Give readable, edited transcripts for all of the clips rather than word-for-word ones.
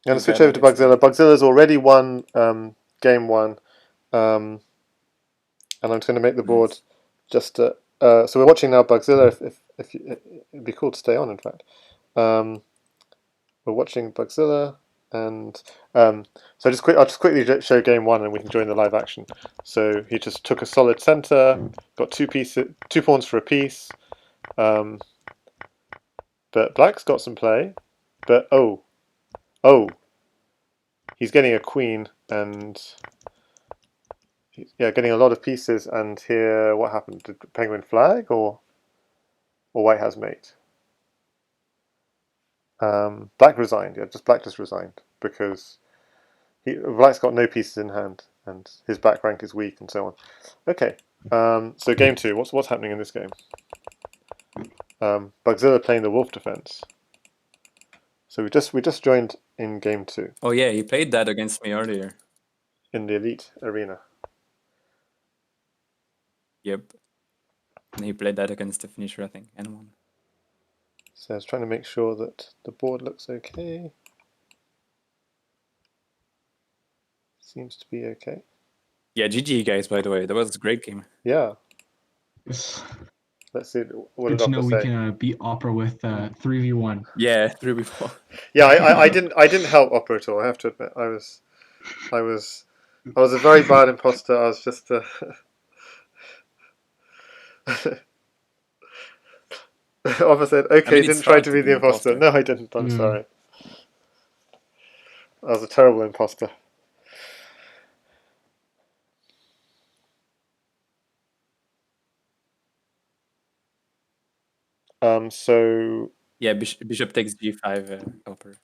going to switch Googa over to gets Bugzilla. knight. Bugzilla's already won game one, and I'm just going to make the board Nice. just. So we're watching now Bugzilla. If you, it'd be cool to stay on. In fact, um, we're watching Bugzilla, and so I'll just quickly show game one, and we can join the live action. So he just took a solid center, got two pawns for a piece. But black's got some play. But oh, he's getting a queen, and yeah, getting a lot of pieces. And here, what happened? Did penguin flag or white has mate? Black resigned. Yeah, black just resigned because black's got no pieces in hand, and his back rank is weak, and so on. Okay, so game two. What's happening in this game? Bugzilla playing the wolf defense. So we just joined in game two Oh yeah, he played that against me earlier. in the elite arena. Yep. And he played that against the finisher, I think, and won. So I was trying to make sure that the board looks okay. Seems to be okay. Yeah, GG guys, by the way. That was a great game. Yeah. It's Let's see what good did to Opera know we say. can beat Opera with 3v1. Yeah, 3v4. Yeah, I didn't help Opera at all. I have to admit, I was a very bad imposter. I was just. Opera said, "Okay, I mean, didn't it's try hard to to be be the imposter." imposter. No, I didn't. I'm Yeah. sorry. I was a terrible imposter. So Yeah, bishop takes g5, upper.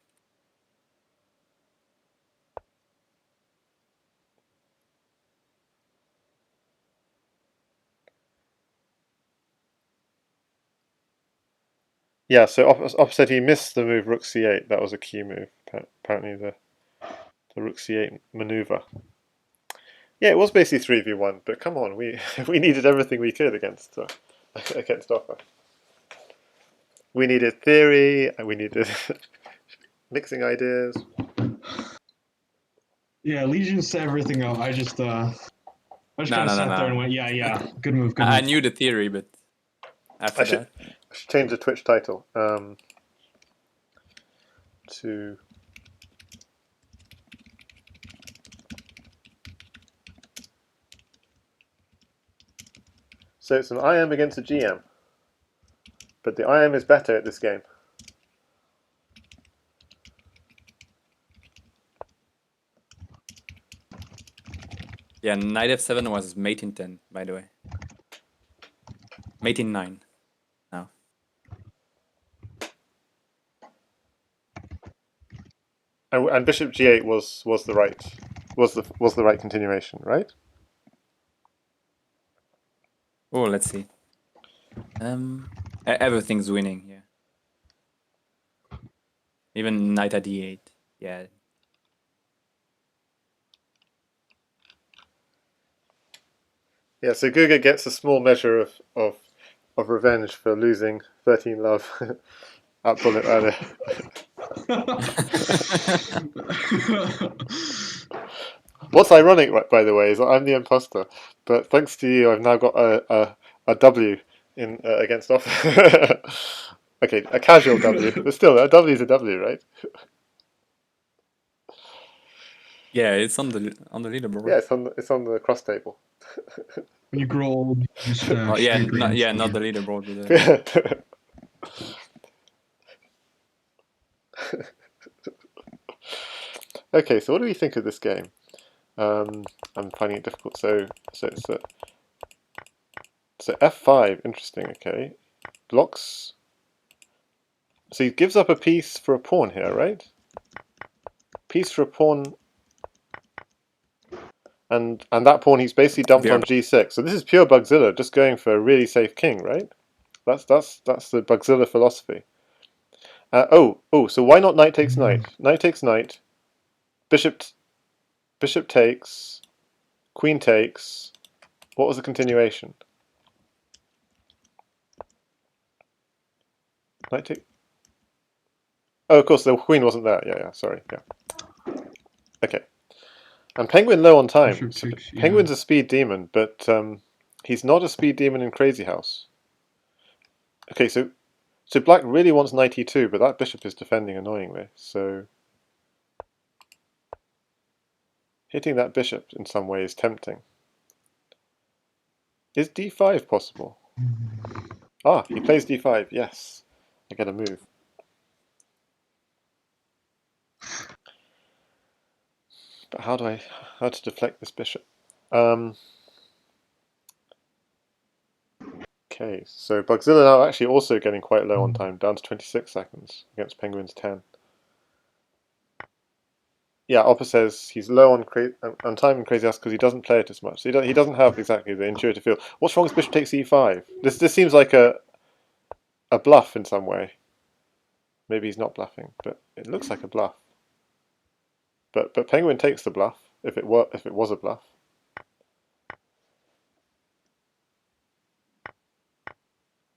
yeah, so Opera said he missed the move Rook c8. That was a key move. Apparently the Rook c8 maneuver. Yeah, it was basically 3v1, but come on, we needed everything we could against Opera. We needed theory, and we needed mixing ideas. Yeah, Legion set everything up. I just kind of sat there and went, yeah, good move, good move. I knew the theory, but after I should change the Twitch title to. So it's an IM against a GM, but the IM is better at this game. Yeah, knight f7 was mate in 10, by the way. Mate in 9. Now. And bishop g8 was the right continuation, right? Oh, let's see. Everything's winning, yeah. Even knight at d8, yeah. Yeah, so Googa gets a small measure of revenge for losing 13 love at Bullet earlier. What's ironic, by the way, is that I'm the imposter, but thanks to you, I've now got a W in against off. Okay, a casual W, but still, a W is a W, right? Yeah, it's on the leaderboard. Yeah, it's on the cross table. When you grow old, you just Oh, yeah, straight not the leaderboard. But, Okay, so what do we think of this game? I'm finding it difficult. So f5, interesting. Okay, blocks. So he gives up a piece for a pawn here, right? Piece for a pawn, and that pawn he's basically dumped on g6. So this is pure Bugzilla, just going for a really safe king, right? That's the Bugzilla philosophy. So why not knight takes knight? Knight takes knight. Bishop takes. Queen takes. What was the continuation? Knight take. Oh, of course, the queen wasn't there. Yeah, sorry. Yeah. Okay. And Penguin low on time. Bishop So takes, yeah. Penguin's a speed demon, but he's not a speed demon in Crazyhouse. Okay, so Black really wants knight e2, but that bishop is defending annoyingly. So hitting that bishop in some way is tempting. Is d5 possible? Ah, he plays d5. Yes, I get a move. But how to deflect this bishop? Okay, so Bugzilla now actually also getting quite low on time, down to 26 seconds against Penguin's 10. Yeah, Oppa says he's low on time in Crazyhouse because he doesn't play it as much. So he doesn't have exactly the intuitive feel. What's wrong with bishop takes e5? This seems like a bluff in some way. Maybe he's not bluffing, but it looks like a bluff. But Penguin takes the bluff if it was a bluff.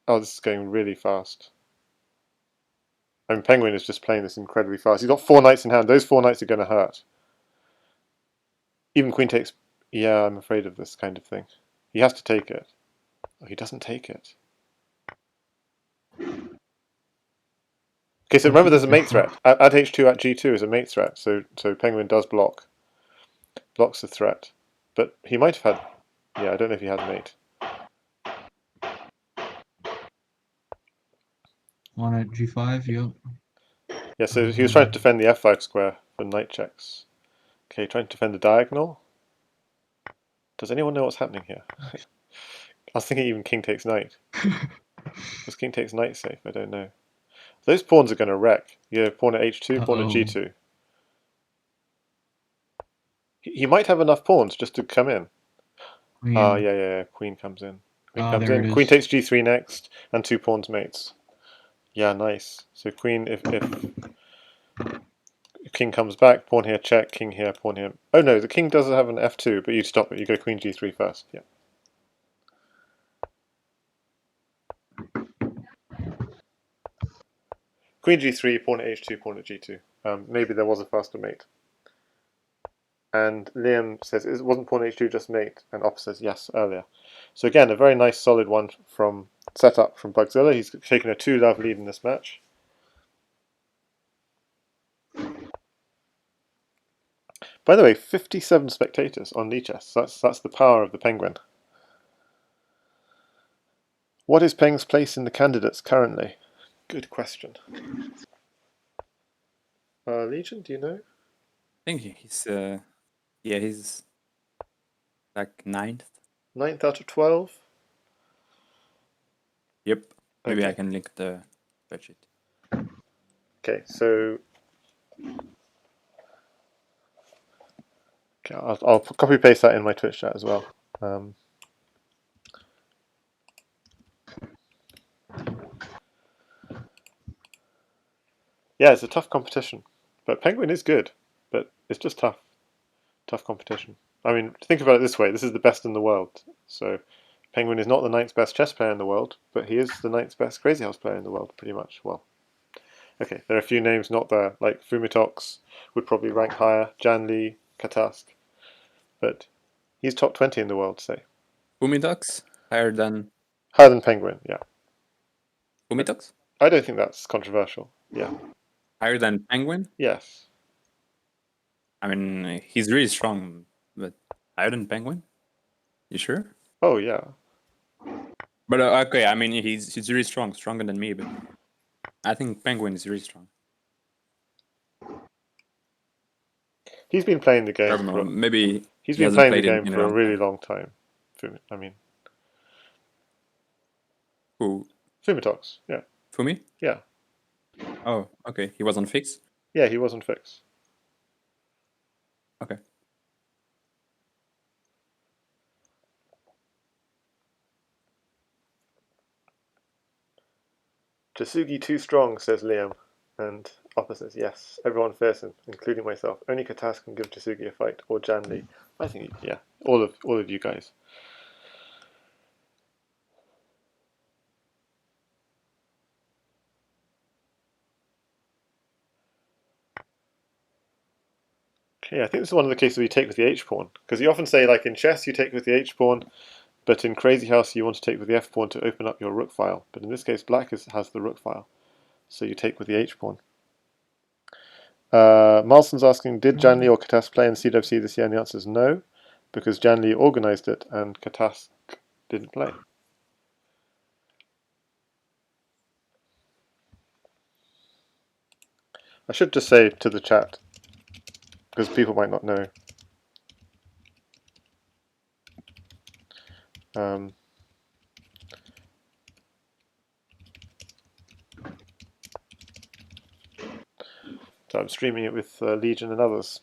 Oh, this is going really fast. I mean, Penguin is just playing this incredibly fast. He's got 4 knights in hand. Those 4 knights are going to hurt. Even queen takes... Yeah, I'm afraid of this kind of thing. He has to take it. Oh, he doesn't take it. Okay, so remember there's a mate threat. At h2, at g2 is a mate threat, so Penguin does blocks the threat. But he might have had... Yeah, I don't know if he had mate. One at g5, yep. Yeah, so he was trying to defend the f5 square for knight checks. Okay, trying to defend the diagonal. Does anyone know what's happening here? I was thinking even king takes knight. Was king takes knight safe? I don't know. Those pawns are going to wreck. Yeah, pawn at h2, pawn at g2. He might have enough pawns just to come in. Ah, yeah. Queen comes in. Queen comes in. Queen takes g3 next, and 2 pawns mates. Yeah, nice. So queen, if king comes back, pawn here, check, king here, pawn here. Oh no, the king does have an f2, but you stop it. You go queen g3 first. Yeah. Queen g3, pawn at h2, pawn at g2. Maybe there was a faster mate. And Liam says, it wasn't pawn h2 just mate? And Oppa says, yes, earlier. So again, a very nice solid one from setup from Bugzilla. He's taken a 2-love lead in this match. By the way, 57 spectators on Lichess. That's the power of the Penguin. What is Peng's place in the candidates currently? Good question. Legion, do you know? I think he's he's like 9th. 9th out of 12? Yep. Maybe Okay. I can link the spreadsheet. Okay, so okay, I'll copy paste that in my Twitch chat as well. Yeah, it's a tough competition, but Penguin is good, but it's just tough competition. I mean, think about it this way: this is the best in the world. So Penguin is not the 9th best chess player in the world, but he is the 9th best Crazyhouse player in the world, pretty much. Well, okay, there are a few names not there, like Fumitox would probably rank higher, Janli, Katask, but he's top 20 in the world, say. Fumitox? Higher than Penguin, yeah. Fumitox? I don't think that's controversial. Yeah. Higher than Penguin? Yes. I mean, he's really strong, but higher than Penguin? You sure? Oh yeah. But okay, I mean, he's really strong, stronger than me, but I think Penguin is really strong. He's been playing the I game don't know, for... maybe He's he been hasn't playing the played game in for a a long really time. long time. I mean... Who? Fumitox, yeah. Fumi? Yeah. Oh, okay. He was on fix? Yeah, he wasn't fixed. Okay. Jasugi too strong, says Liam. And Oppa says, yes, everyone fearsome, including myself. Only Katas can give Jasugi a fight, or Janli. I think, yeah, all of you guys. Okay, I think this is one of the cases where you take with the h-pawn. Because you often say, like in chess, you take with the h-pawn, but in Crazyhouse, you want to take with the f-pawn to open up your rook file. But in this case, black has the rook file. So you take with the h-pawn. Marlson's asking, did Janli or Katas play in CWC this year? And the answer is no, because Janli organised it and Katas didn't play. I should just say to the chat, because people might not know. So I'm streaming it with Legion and others.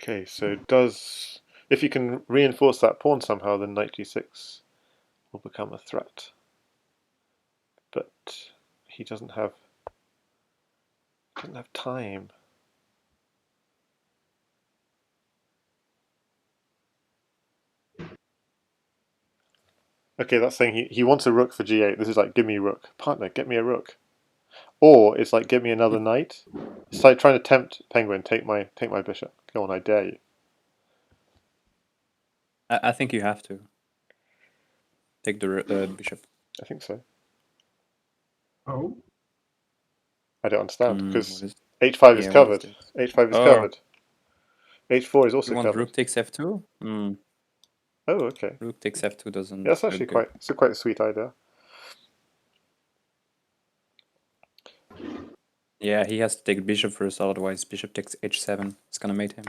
Okay, so if you can reinforce that pawn somehow, then knight g6 will become a threat. But he doesn't have time. Okay, that's saying he wants a rook for g8. This is like, give me a rook. Partner, get me a rook. Or it's like, give me another knight. It's like trying to tempt Penguin, take my bishop. Go on, I dare you. I think you have to take the bishop. I think so. Oh. I don't understand, because h5 h5 is covered. h5 is covered. h4 is also you want covered. rook takes f2? Oh, okay. Rook takes f2 doesn't. Yeah, that's actually quite a sweet idea. Yeah, he has to take bishop first, otherwise bishop takes h7. It's gonna mate him.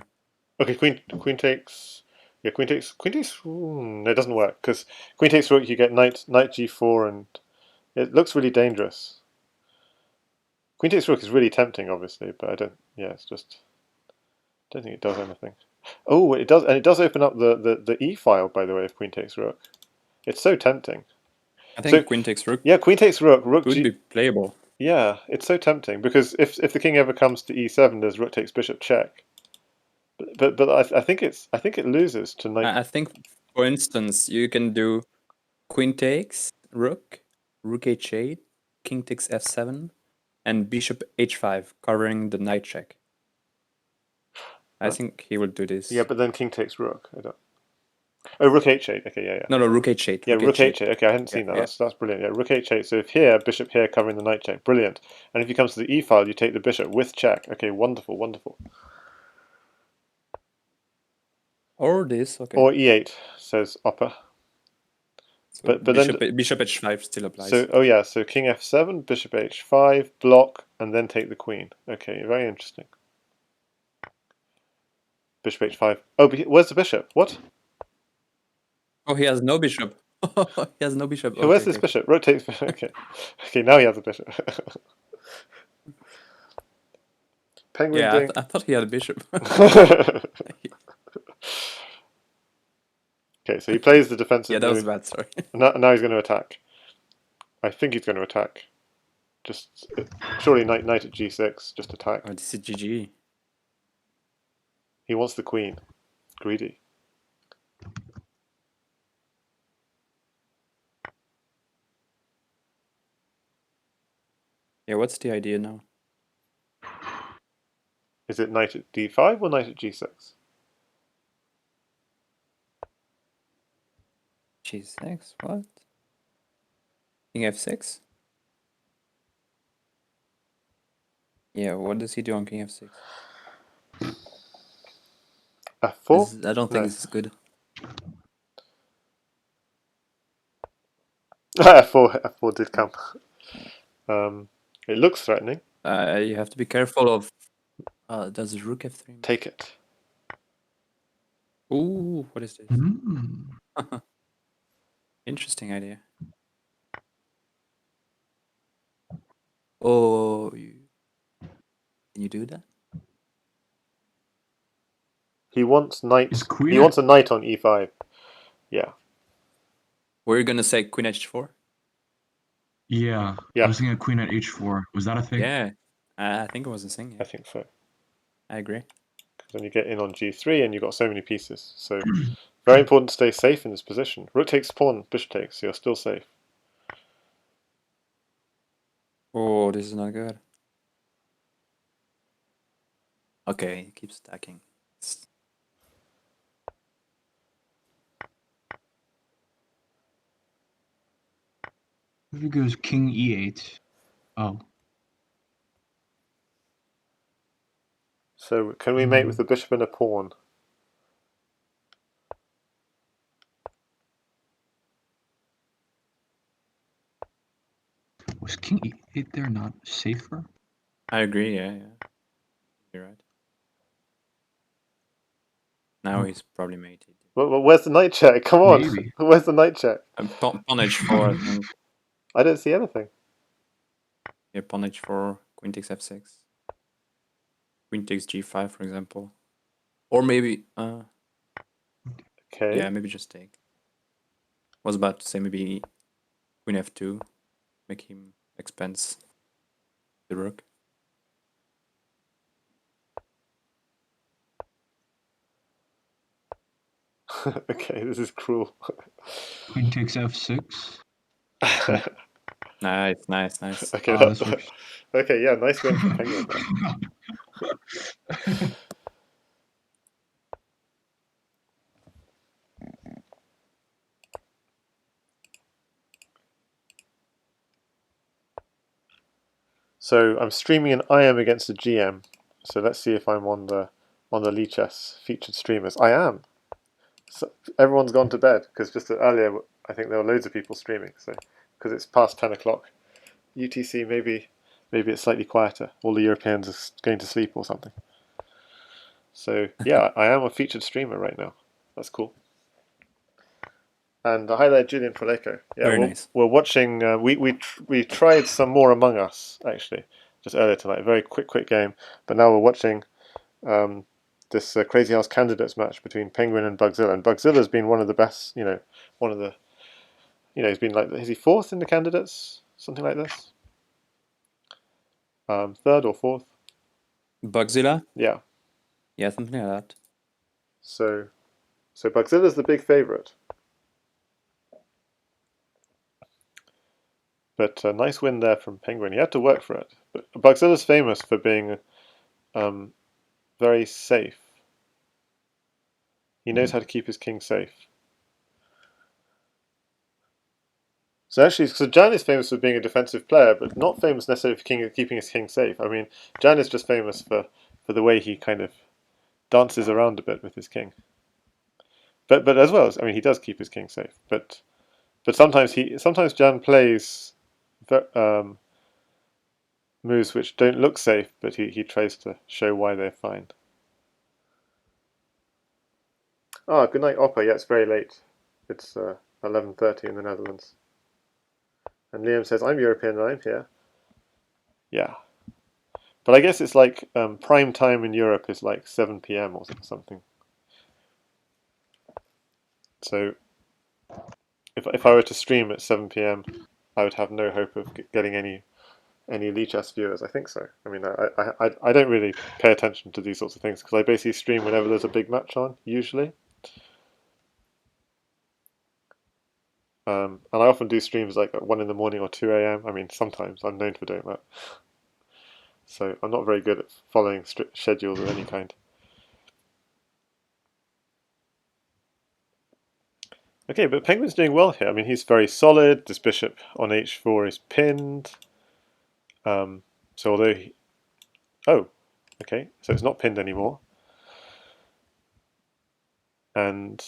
Okay, queen takes. Yeah, queen takes. It doesn't work because queen takes rook. You get knight g4, and it looks really dangerous. Queen takes rook is really tempting, obviously, but I don't. Yeah, it's just. Don't think it does anything. Oh, it does, and it does open up the e file. By the way, if queen takes rook, it's so tempting. I think queen takes rook. Yeah, queen takes rook. Rook would be playable. Yeah, it's so tempting because if the king ever comes to e7, there's rook takes bishop check. But I think it loses to knight. I think, for instance, you can do queen takes rook, rook h8, king takes f7, and bishop h5, covering the knight check. I think he will do this. Yeah, but then king takes rook. I don't. Oh, rook h8. Okay, yeah. No, rook h8. Yeah, rook h8. Okay, I hadn't seen that. Yeah. That's brilliant. Yeah, rook h8. So if here, bishop here covering the knight check. Brilliant. And if he comes to the e file, you take the bishop with check. Okay, wonderful, wonderful. Or this, okay. Or e8, says Oppa. So but bishop, then bishop h5 still applies. So so king f7, bishop h5, block, and then take the queen. Okay, very interesting. Bishop h5. Oh, where's the bishop? What? Oh, he has no bishop. He has no bishop. Okay, where's this bishop? Rotates. Okay. Okay, now he has a bishop. Penguin doing... I thought he had a bishop. Okay, so he plays the defensive yeah, that was move. bad, sorry. Now he's going to attack. I think he's going to attack. Just surely knight at g6, just attack. Oh, this is GG. He wants the queen. Greedy. Yeah, what's the idea now? Is it knight at d5 or knight at g6? g6? What? King f6? Yeah, what does he do on king f6? f4? I don't think this is good. f4 did come. It looks threatening. You have to be careful of... does rook f3? Take it. Ooh, what is this? Mm. Interesting idea. Oh, can you do that? He wants knight. Queen He wants a knight on e5. Yeah. Were you gonna say queen h4? Yeah. I was thinking queen at h4. Was that a thing? Yeah, I think it was a thing. Yeah. I think so. I agree. Because then you get in on g3 and you've got so many pieces. So Very important to stay safe in this position. Rook takes pawn, bishop takes, so you're still safe. Oh, this is not good. Okay, keep stacking. If it goes king e8. Oh. So can we mate with the bishop and a pawn? Was king e8 there not safer? I agree, yeah. You're right. Now he's probably mated. Well, where's the knight check? Come on! Maybe. Where's the knight check? Pawn h4, I think. I don't see anything. Yeah, pawn h4, queen takes f6. Queen takes g5, for example. Or maybe, Okay. yeah, maybe just take. Was about to say maybe queen f2, make him expense the rook. Okay, this is cruel. Queen takes f6. Nice. Okay, This works. okay, yeah, nice win for Penguin there. So I'm streaming an IM against a GM. So let's see if I'm on the Lichess featured streamers. I am. So everyone's gone to bed because just earlier I think there were loads of people streaming. So because it's past 10 o'clock UTC, maybe it's slightly quieter. All the Europeans are going to sleep or something. So yeah, I am a featured streamer right now. That's cool. And hi there, Julian Proleco. Yeah, Very nice. We're watching. We tried some more Among Us actually just earlier tonight. A very quick game, but now we're watching this Crazyhouse Candidates match between Penguin and Bugzilla. And Bugzilla's been one of the best. One of the. He's been like, is he fourth in the candidates? Something like this. Third or fourth? Bugzilla? Yeah. Yeah, something like that. So Bugzilla's the big favorite. But a nice win there from Penguin. He had to work for it. But Bugzilla's famous for being very safe. He knows how to keep his king safe. So actually, Jan is famous for being a defensive player, but not famous necessarily for keeping his king safe. I mean, Jan is just famous for the way he kind of dances around a bit with his king. But as well as, I mean, he does keep his king safe. But sometimes Jan plays moves which don't look safe, but he tries to show why they're fine. Ah, good night, Oppa. Yeah, it's very late. It's 11:30 in the Netherlands. And Liam says, I'm European and I'm here. Yeah. But I guess it's like prime time in Europe is like 7 p.m. or something. So if I were to stream at 7 p.m., I would have no hope of getting any Lichess viewers. I think so. I mean, I don't really pay attention to these sorts of things because I basically stream whenever there's a big match on, usually. And I often do streams like at 1 in the morning or 2 a.m. I mean, sometimes I'm known for doing that. So I'm not very good at following strict schedules of any kind. Okay, but Penguin's doing well here. I mean, he's very solid. This bishop on h4 is pinned. So although okay, so it's not pinned anymore. And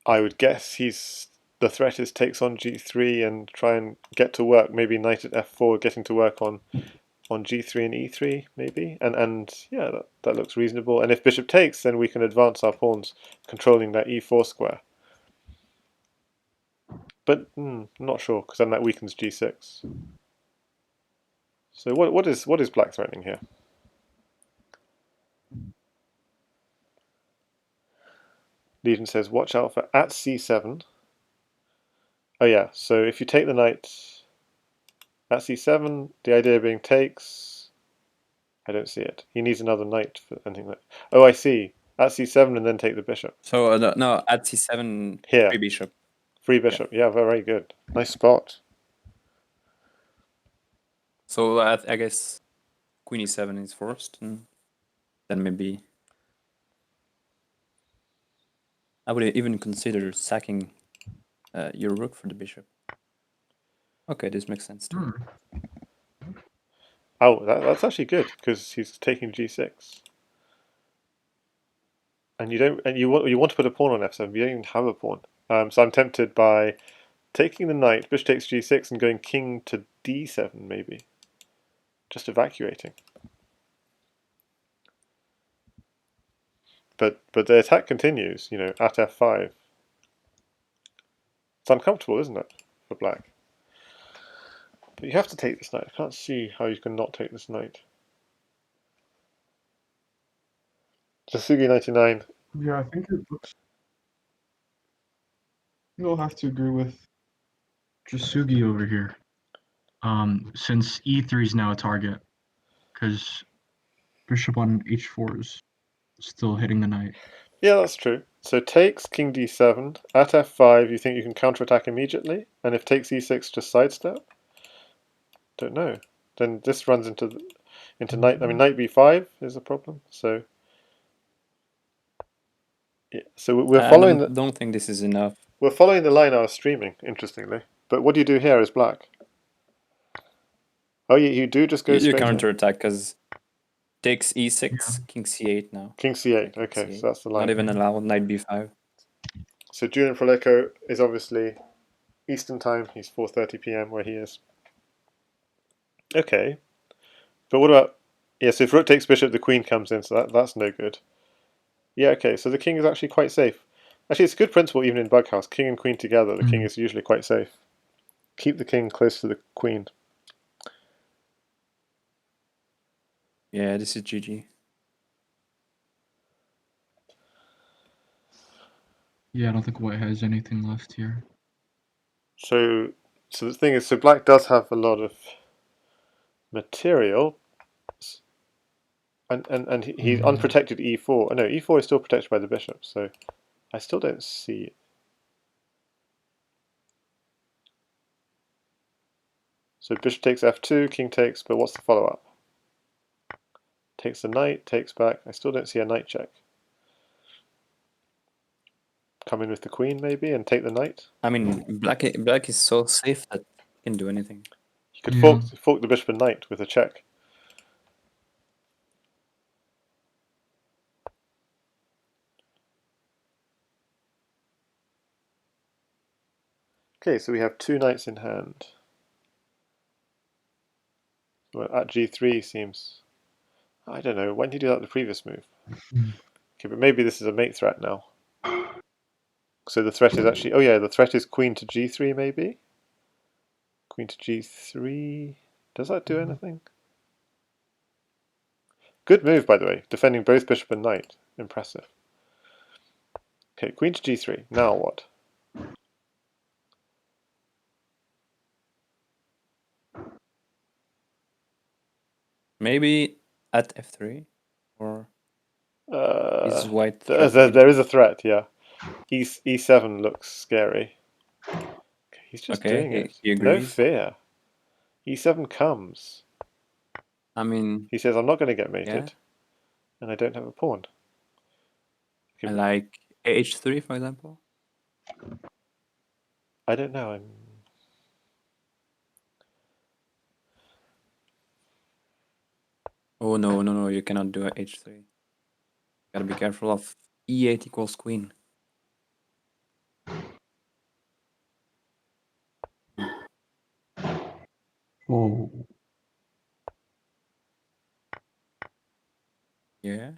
I would guess the threat is takes on g3 and try and get to work. Maybe knight at f4, getting to work on g3 and e3 maybe. And yeah, that looks reasonable. And if bishop takes, then we can advance our pawns, controlling that e4 square. But I'm not sure because then that weakens g6. So what is black threatening here? Legion says, watch out for at c7. Oh yeah, so if you take the knight at c7, the idea being takes. I don't see it. He needs another knight for anything. Oh, I see. At c7 and then take the bishop. So no, at c7, Here. free bishop. Free bishop. Yeah, very good. Nice spot. So I guess queen e7 is first, and then maybe I would even consider sacking your rook for the bishop. Okay, this makes sense too. Oh, that's actually good because he's taking g6. And you want to put a pawn on f7. But you don't even have a pawn. So I'm tempted by taking the knight, bishop takes g6, and going king to d7 maybe. Just evacuating. But the attack continues. You know, at f5. It's uncomfortable, isn't it, for black? But you have to take this knight. I can't see how you can not take this knight. Jasugi99. Yeah, I think it looks. You'll have to agree with Jasugi over here. Since e3 is now a target, because bishop on h4 is still hitting the knight. Yeah, that's true. So takes king d7. At f5, you think you can counterattack immediately? And if takes e6, just sidestep? Don't know. Then this runs into knight. I mean, knight b5 is a problem. So yeah. So we're following I don't think this is enough. We're following the line I was streaming, interestingly. But what do you do here as black? Oh, you do just go You straight counterattack because takes e6, Yeah. king c8 now. King c8. King Okay, c8. so that's the line. Not even allowed knight b5. So Julian Froleco is obviously Eastern time. He's 4:30 p.m. where he is. Okay, but what about? Yeah, so if rook takes bishop, the queen comes in, so that's no good. Yeah, okay, so the king is actually quite safe. Actually, it's a good principle even in Bughouse. King and queen together, the king is usually quite safe. Keep the king close to the queen. Yeah, this is GG. Yeah, I don't think white has anything left here. So the thing is, so black does have a lot of material, and he's unprotected e4. Oh, no, e4 is still protected by the bishop, so I still don't see it. So bishop takes f2, king takes, but what's the follow-up? Takes the knight, takes back. I still don't see a knight check. Come in with the queen maybe and take the knight. I mean, black is so safe that he can do anything. You could fork the bishop and knight with a check. Okay, so we have two knights in hand. Well, at g3 seems... I don't know, when did you do that the previous move? Okay, but maybe this is a mate threat now. So the threat is actually... Oh yeah, the threat is queen to g3 maybe? Queen to g3... Does that do anything? Good move, by the way. Defending both bishop and knight. Impressive. Okay, queen to g3. Now what? Maybe at f3, or is white there is a threat, yeah. E7 looks scary. Okay, he's just doing it. He No agrees. fear. E7 comes. I mean, He says, I'm not going to get mated. yeah. And I don't have a pawn. I like h3, for example. I don't know. Oh no, you cannot do a h3. Gotta be careful of e8 equals queen. Oh. Yeah.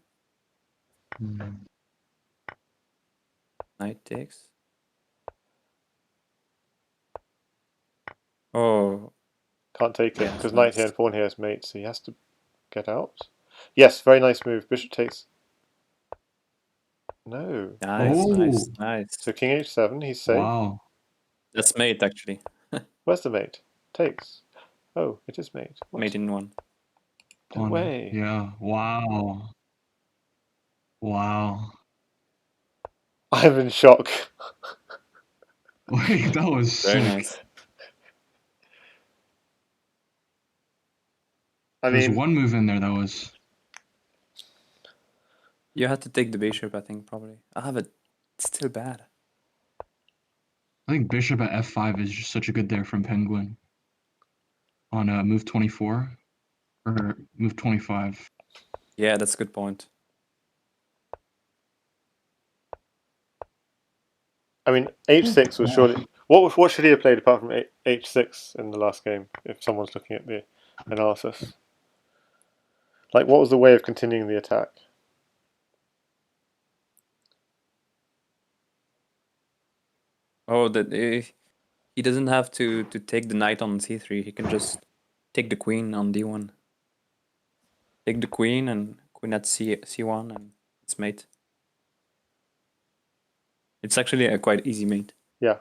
Knight takes. Oh. Can't take it Yes, because knight nice. here and pawn here is mate, so he has to get out. Yes, very nice move. Bishop takes. No. Nice. So king h7, he's safe. Wow. That's mate, actually. Where's the mate? Takes. Oh, it is mate. What? Mate in one. No way. Yeah. Wow. Wow. I'm in shock. Wait, that was Very sick. nice. I There's mean, one move in there that was. You had to take the bishop, I think, probably. I have it. It's still bad. I think bishop at f5 is just such a good there from Penguin. On move 24 or move 25. Yeah, that's a good point. I mean, h6 was surely. What should he have played apart from h6 in the last game? If someone's looking at the analysis, like what was the way of continuing the attack? Oh, that he doesn't have to take the knight on c3. He can just take the queen on d1. Take the queen and queen at c1 and it's mate. It's actually a quite easy mate. Yeah.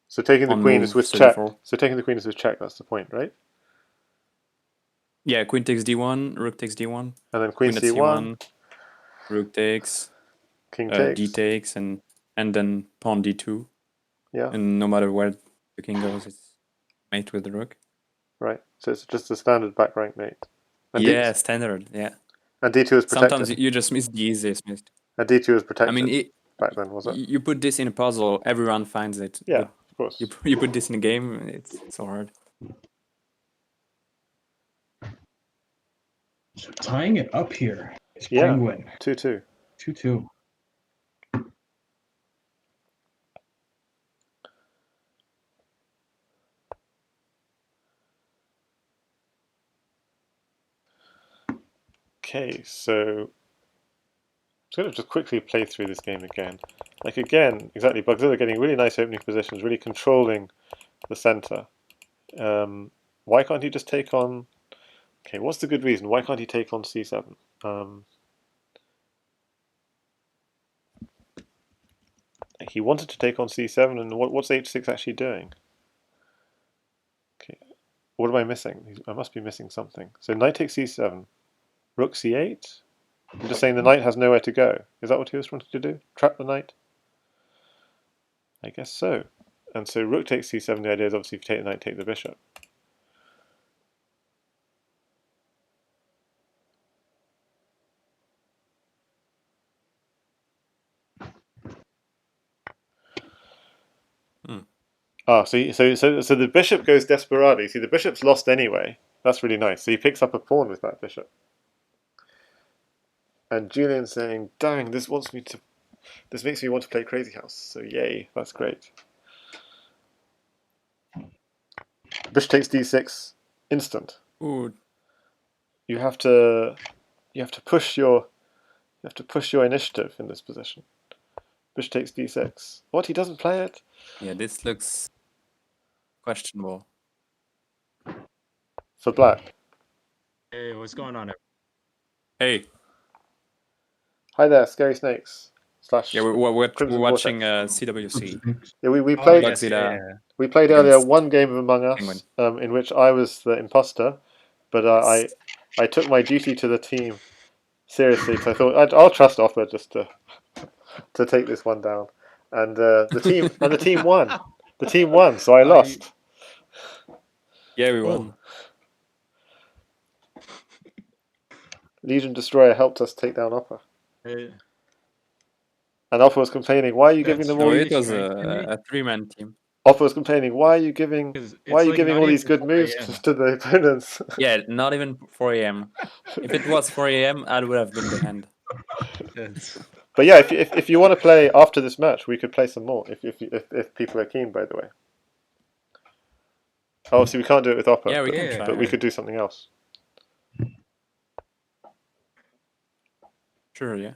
So taking the On queen is move with check. 34. So taking the queen is with check. That's the point, right? Yeah, queen takes d1, rook takes d1, And then queen queen at c1, c1, rook takes, king d takes. takes, and then pawn d2. Yeah. And no matter where the king goes, it's mate with the rook. Right. So it's just a standard back rank mate. And Yeah, standard. Yeah. and d2 is Sometimes protected. you just miss the easiest mate. And d2 is I mean, protected back then, was it? you put this in a puzzle, everyone finds it. Yeah, But of course. you put this in a game, it's so hard. So tying it up here is Yeah. Penguin. 2-2. 2-2. Okay, so I'm going to just quickly play through this game again. Like again, exactly, Bugzilla getting really nice opening positions, really controlling the center. Why can't he just take on... Okay, what's the good reason? Why can't he take on c7? He wanted to take on c7, and what's h6 actually doing? Okay, what am I missing? I must be missing something. So knight takes c7, rook c8? I'm just saying the knight has nowhere to go. Is that what he was wanting to do? Trap the knight? I guess so. And so rook takes c7, the idea is obviously if you take the knight, take the bishop. Ah, so the bishop goes Desperado. See, the bishop's lost anyway. That's really nice. So he picks up a pawn with that bishop. And Julian's saying, "Dang, this makes me want to play Crazyhouse." So yay, that's great. Bishop takes d6, instant. Ooh. You have to push your initiative in this position. Bishop takes d6. What? He doesn't play it? Yeah, this looks questionable. For black. Hey, what's going on? Hey. Hi there, scarysnakes. Yeah, we're Crimson watching Vortex. CWC. Yeah, we Oh, played yes, Bugzilla. we played earlier against one game of Among Penguin. Us, in which I was the imposter, but I took my duty to the team seriously because I thought I'll trust Offa just to take this one down, and the team won. The team won, so I lost. Yeah, we won. LegionDestroyer helped us take down Offa, Hey, and Offa was complaining, "Why are you giving that's them all No, really it these?" was strange to me a three-man team. Offa was complaining, "Why are you giving? because Why are it's you like giving not all these even good 4 moves a.m. to the opponents?" Yeah, not even 4 a.m. If it was 4 a.m., I would have been the hand. Yes. But yeah, if you want to play after this match, we could play some more if people are keen. By the way, obviously we can't do it with Opera, Yeah, we can Yeah, try. but we yeah. could do something else. Sure, yeah.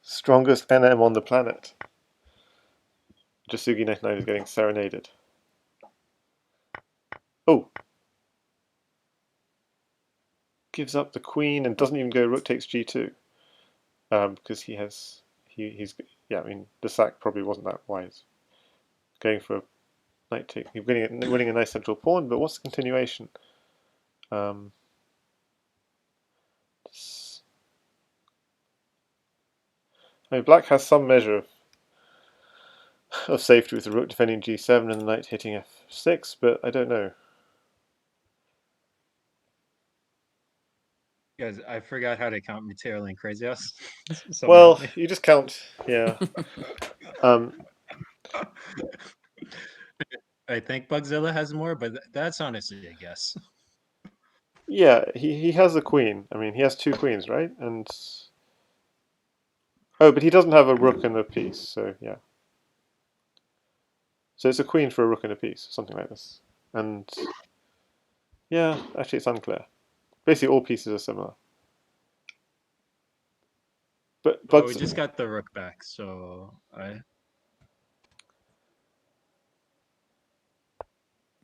Strongest NM on the planet. Jasugi 99 is getting serenaded. Oh, gives up the queen and doesn't even go rook takes g2, because he's yeah. I mean the sack probably wasn't that wise. Going for a knight take, winning a nice central pawn, but what's the continuation? I mean, black has some measure of safety with the rook defending g7 and the knight hitting f6, but I don't know. Guys, I forgot how to count material in Crazyhouse. Someone Well, help me. you just count, yeah. I think Bugzilla has more, but that's honestly a guess. Yeah, he has a queen. I mean, he has 2 queens, right? And oh, but he doesn't have a rook and a piece, so yeah. So it's a queen for a rook and a piece, something like this. And yeah, actually, it's unclear. Basically, all pieces are similar. But Well, we just got the rook back, so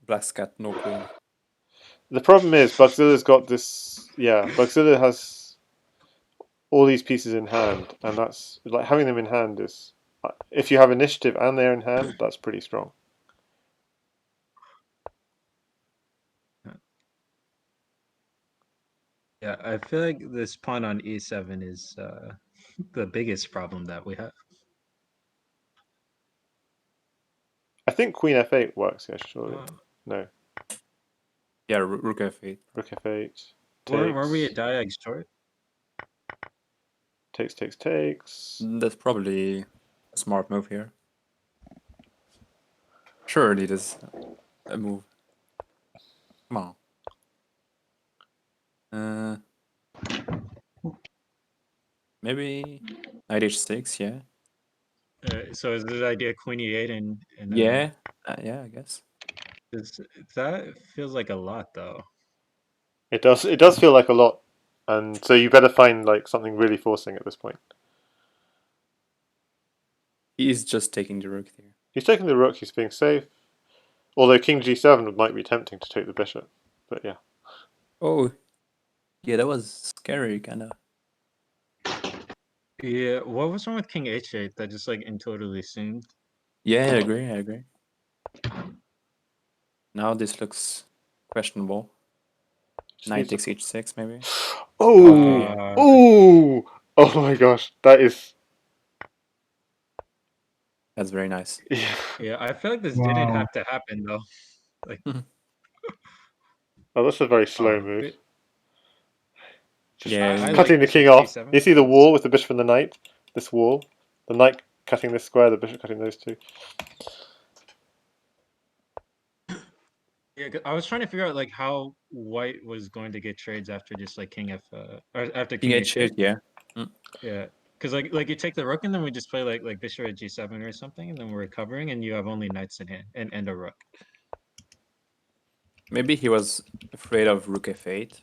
Black's got no queen. the problem is Bugzilla's got this. Yeah, Bugzilla has all these pieces in hand, and that's like having them in hand is. If you have initiative and they're in hand, that's pretty strong. yeah, I feel like this pawn on e7 is the biggest problem that we have. I think Queen f8 works here, surely. No, Yeah, rook f8. Rook f8. Were we a Takes, diag short? takes. That's probably a smart move here. Surely this a move. Come on. Maybe knight h6. Yeah. So is the idea queen e8 and Yeah. Yeah. I guess. that feels like a lot though. It does. It does feel like a lot, and so you better find like something really forcing at this point. He is just taking the rook here. He's taking the rook. He's being safe. Although King g7 might be tempting to take the bishop, but yeah. Oh. Yeah, that was scary, kind of. Yeah, what was wrong with king h8 that just like totally seemed? Yeah, I agree. I agree. Now this looks questionable. Knight takes h6, maybe. Oh, Okay. oh, oh my gosh, that is. That's very nice. Yeah. Yeah, I feel like this didn't have to happen though. Like, Oh, that's a very slow move. but Just Yeah. cutting the bishop king off. g7 You see the wall with the bishop and the knight. This wall, the knight cutting this square, the bishop cutting those two. Yeah, 'cause I was trying to figure out like how white was going to get trades after just like king f or after King king h8, h8. yeah. Yeah, because like you take the rook and then we just play like bishop at g7 or something, and then we're recovering, and you have only knights in hand and a rook. Maybe he was afraid of rook f8.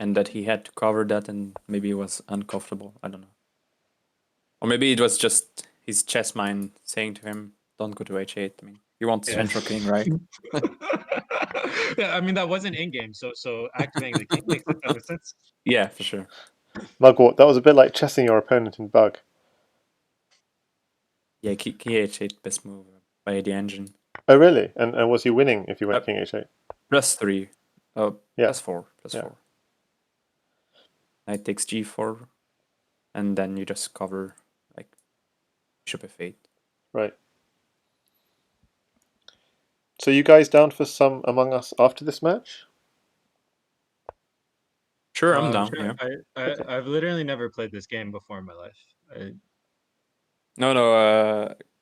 And that he had to cover that and maybe he was uncomfortable. I don't know. Or maybe it was just his chess mind saying to him, don't go to h8. I mean, you want central king, right? Yeah, I mean that wasn't in game, so activating the king makes a ton of sense. Yeah, for sure. Mugwort, that was a bit like chessing your opponent in Bug. Yeah, king h8, best move by the engine. Oh, really? And was he winning if you went king h8? +3. Oh, Yeah. +4. Yeah. +4. Knight takes g4. And then you just cover like bishop f8. Right. So you guys down for some Among Us after this match? Sure, I'm down. Sure. Yeah. I've literally never played this game before in my life. No,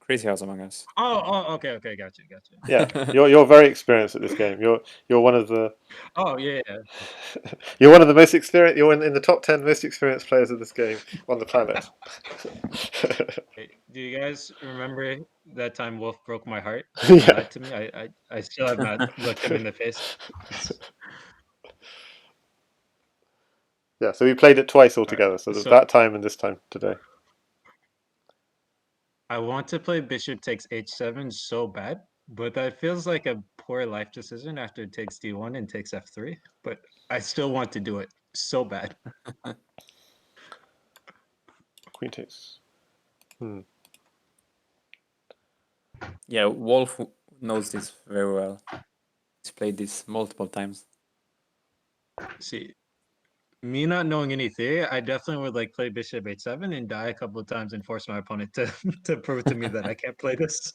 Crazyhouse Among Us. Okay, gotcha. Yeah, you're very experienced at this game. You're one of the Oh yeah. you're one of the most experienced. You're in the top 10 most experienced players of this game on the planet. Hey, do you guys remember that time Wolf broke my heart? Yeah. He lied to me. I still have not looked him in the face. Yeah, so we played it twice altogether. So, so- that time and this time today. I want to play bishop takes h7 so bad, but that feels like a poor life decision after it takes d1 and takes f3. But I still want to do it so bad. Queen takes. Yeah, Wolf knows this very well. He's played this multiple times. See, me not knowing any theory, I definitely would like play bishop h7 and die a couple of times and force my opponent to to prove to me that I can't play this.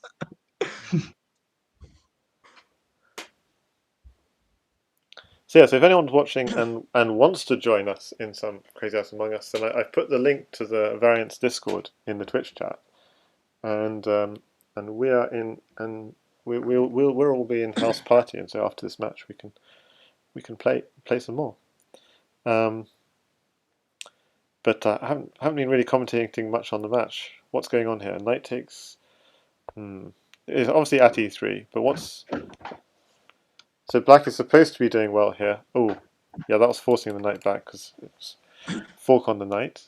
So yeah, so if anyone's watching and wants to join us in some Crazy House Among Us, then I've put the link to the Variants Discord in the Twitch chat, and we are in, and we'll all be in house party, and so after this match we can play some more. But I haven't been really commentating much on the match. What's going on here? Knight takes. It's obviously at e3, but what's. So black is supposed to be doing well here. Oh, yeah, that was forcing the knight back because it was fork on the knight.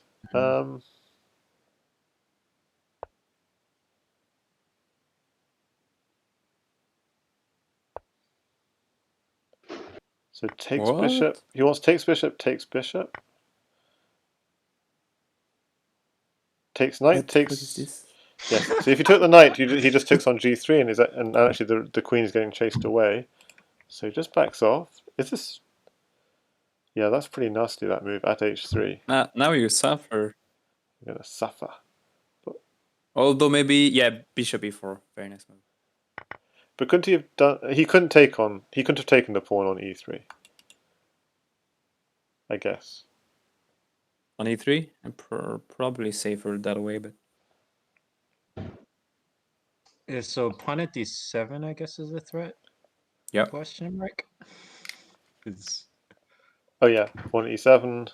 So takes What? bishop. He wants takes bishop, takes bishop. Takes knight, What the fuck is takes. this? Yes. So if you took the knight, he just takes on g3, and actually the queen is getting chased away. So he just backs off. Is this? Yeah, that's pretty nasty, that move at h3. Now you suffer. You're gonna suffer. Although maybe, yeah, bishop e4. Very nice move. But couldn't he have done? He couldn't take on. He couldn't have taken the pawn on e3. I guess. On e3, and probably safer that way, but Yeah, so pawn at d7, I guess, is a threat. yeah. Question mark. It's Oh yeah, pawn e7.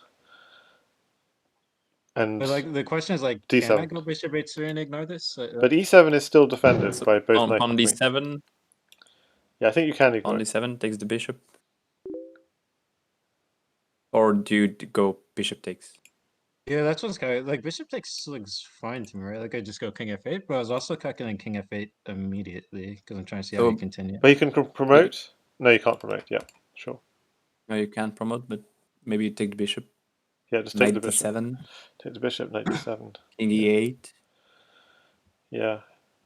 And but like the question is like, d7. can I go bishop h3 and ignore this? But e7 is still defended So by both on, knight on and queen. d7, Yeah, I think you can ignore on it. d7 takes the bishop. Or do you go bishop takes? Yeah, that's what's kind of like bishop takes looks fine to me, right? Like I just go king f8, but I was also calculating king f8 immediately because I'm trying to see how So- you continue. But you can promote. No, you can't promote. Yeah, sure. No, you can't promote, but maybe you take the bishop. Yeah, just take Knight the bishop. d7, Take the bishop. Knight d7. king e8, Yeah,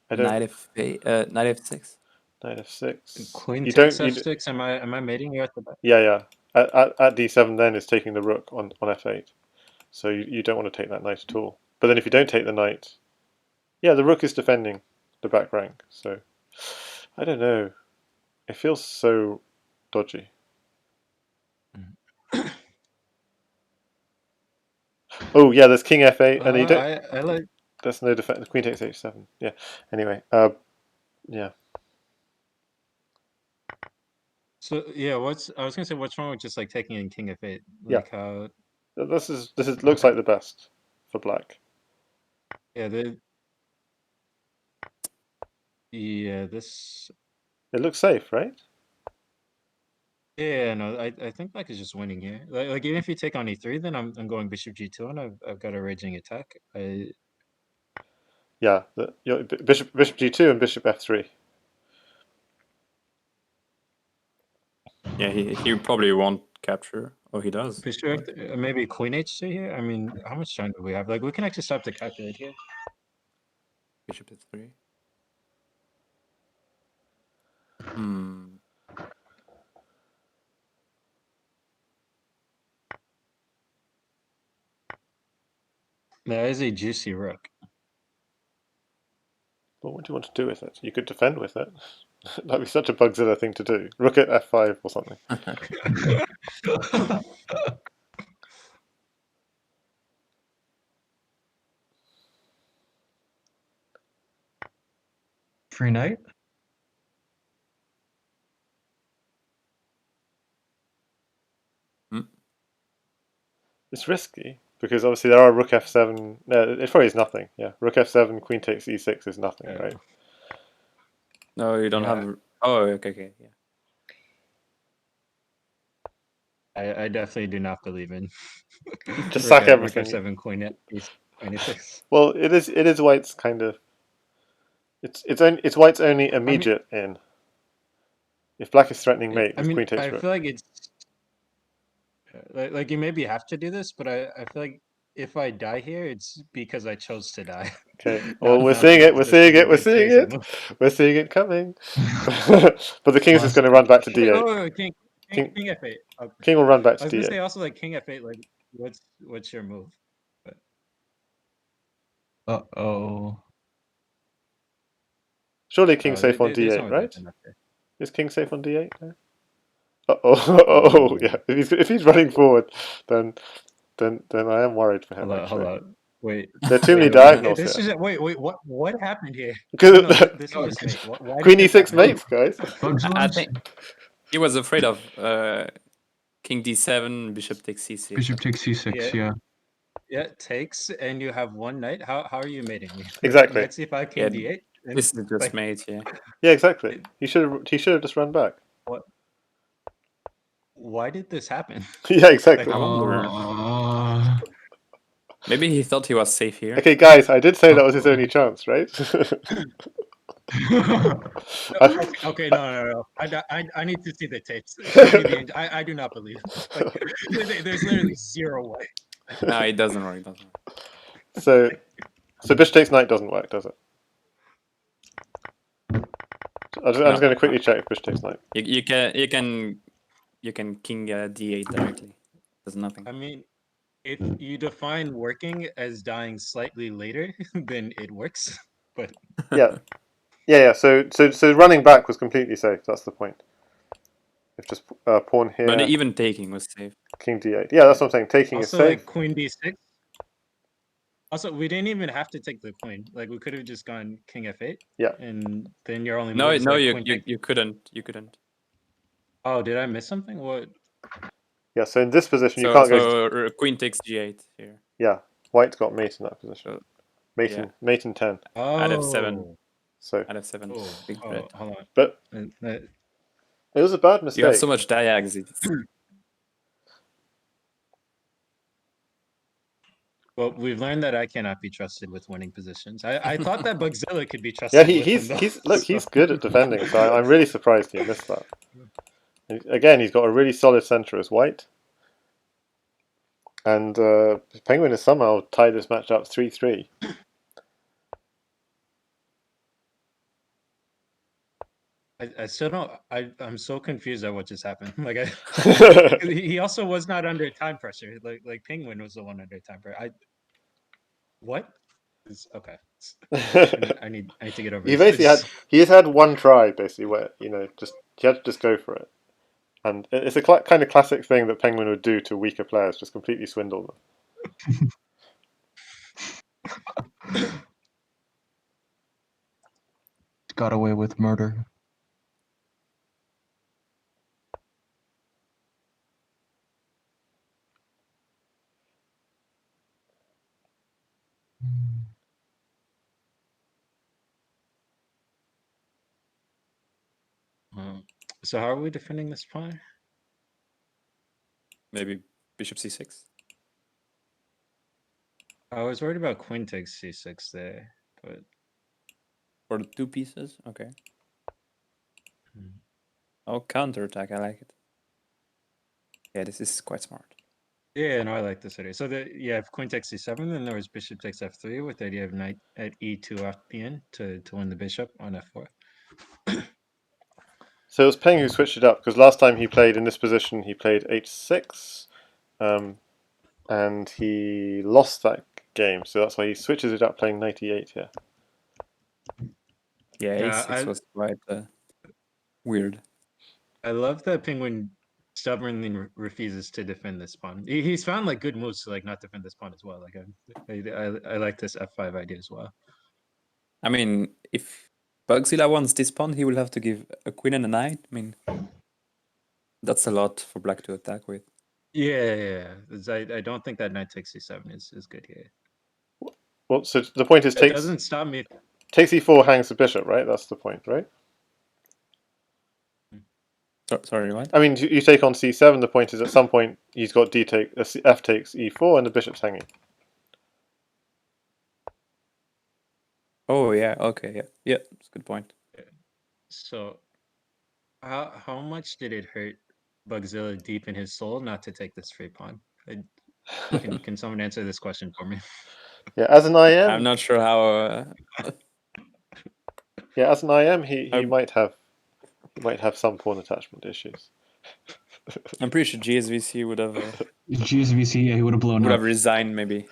I don't. knight f8, knight f6. Knight f6. Queen You takes don't. f6. Am I mating you at the back? Yeah, yeah. At d7 then is taking the rook on f8. So you don't want to take that knight at all. But then if you don't take the knight, yeah, the rook is defending the back rank. So I don't know. It feels so dodgy. Oh yeah, there's king f8, and you don't. I like. There's no defense. The queen takes h7. Yeah. Anyway, yeah. So yeah, I was gonna say what's wrong with just like taking in king f8? Yeah. Like how? This looks like the best for black. Yeah, this. It looks safe, right? Yeah, no, I think black is just winning here. Like even if you take on e3, then I'm going bishop g2, and I've got a raging attack. Yeah. Bishop g2 and bishop f3. Yeah, he probably won't capture. Oh, he does. Bishop, maybe queen h2 here. I mean, how much time do we have? Like we can actually stop to calculate here. Bishop f3. Hmm. That is a juicy rook. But what do you want to do with it? You could defend with it. That'd be such a Bugzilla thing to do. Rook at f5 or something. Free knight? It's risky because obviously there are rook f7. No, it probably is nothing. Yeah, rook f7, queen takes e6 is nothing, Yeah. right? No, you don't Yeah. have. Oh, okay, yeah. I definitely do not believe in Just sack rook everything. f7, queen at e6. Well, it is white's kind of. It's white's only immediate in. If black is threatening mate, I with mean, queen takes I rook. feel like it's like you maybe have to do this, but I feel like if I die here, it's because I chose to die. Okay. Not- Well, we're not seeing it. because We're this seeing is a it. We're good seeing crazy it. move. We're seeing it coming. But the king's just going to run back to d8. Oh, king King f8. King will run back I to was gonna d8. say also like king f8, like what's your move? Uh-oh. Surely king Oh, safe on there's no d8, way right? that's enough there. Is king safe on d8? No? Oh, yeah. If he's running forward, then I am worried for him. Hold Actually, on. Wait. there are too many Wait. diagonals This here. is wait. What happened here? Because No, this is just mate. Why Queen did this e6 happen? mates, guys. I think he was afraid of king d7, bishop takes c6. Bishop takes c6, yeah. Yeah, takes, and you have one knight. How are you mating me? Exactly. Knight c5, Yeah, king d8. And, this is just like, mate, yeah. Yeah, exactly. He should have just run back. what? Why did this happen? Yeah, exactly. I wonder. Maybe he thought he was safe here. Okay, guys, I did say that was his only chance, right? Okay, no. I need to see the tapes. Show me the. I do not believe. Like, there's literally zero way. No, it doesn't work. So bishop takes knight doesn't work, does it? I'm just going to quickly check if bishop takes knight. You can king d8 directly. Does nothing. I mean, if you define working as dying slightly later, then it works. But Yeah. So running back was completely safe. That's the point. If just pawn here. But even taking was safe. King d8. Yeah, that's what I'm saying. Taking also, is safe. like queen d6. Also, we didn't even have to take the queen. Like, we could have just gone king f8. Yeah. And then your only No, move is no, like you couldn't. You couldn't. Oh, did I miss something? What? Yeah. So in this position, you So, can't go. Queen takes g8 here. Yeah. White's got mate in that position. So, mate in 10. Oh. I'd have 7. So. I'd have 7. Big threat. Hold on. But it was a bad mistake. You have so much diags. Well, we've learned that I cannot be trusted with winning positions. I thought that Bugzilla could be trusted. Yeah, he's good at defending. So I'm really surprised he missed that. Again, he's got a really solid center as white, and Penguin has somehow tied this match up 3-3. I still don't. I'm so confused at what just happened. Like, he also was not under time pressure. Like Penguin was the one under time pressure. What? Okay. I need to get over. He has had one try basically where he had to just go for it, and it's a kind of classic thing that Penguin would do to weaker players, just completely swindle them. Got away with murder. So how are we defending this pawn? Maybe bishop c6. I was worried about queen takes c6 there, but For the 2 pieces, okay. Oh, counterattack, I like it. Yeah, this is quite smart. Yeah, no, I like this idea. So if queen takes c7, then there was bishop takes f3 with the idea of knight at e2 at the end to win the bishop on f4. So it was Peng who switched it up, because last time he played in this position, he played h6, and he lost that game. So that's why he switches it up, playing knight e8 here. Yeah, a6 was quite weird. I love that Penguin stubbornly refuses to defend this pawn. He's found like good moves to like not defend this pawn as well. Like I like this f5 idea as well. I mean, if Bugzilla wants this pawn, he will have to give a queen and a knight. I mean, that's a lot for black to attack with. Yeah. I don't think that knight takes c7 is good here. Well, so the point is, It doesn't stop me. Takes e4 hangs the bishop, right? That's the point, right? Sorry, what? I mean, you take on c7. The point is, at some point, he's got f takes e4, and the bishop's hanging. Oh yeah, okay, yeah, that's a good point. So, how much did it hurt Bugzilla deep in his soul not to take this free pawn? Can someone answer this question for me? Yeah, as an IM, I'm not sure how. Yeah, as an IM, he might have some pawn attachment issues. I'm pretty sure GSVC would have GSVC, yeah, he would have blown up. resigned maybe.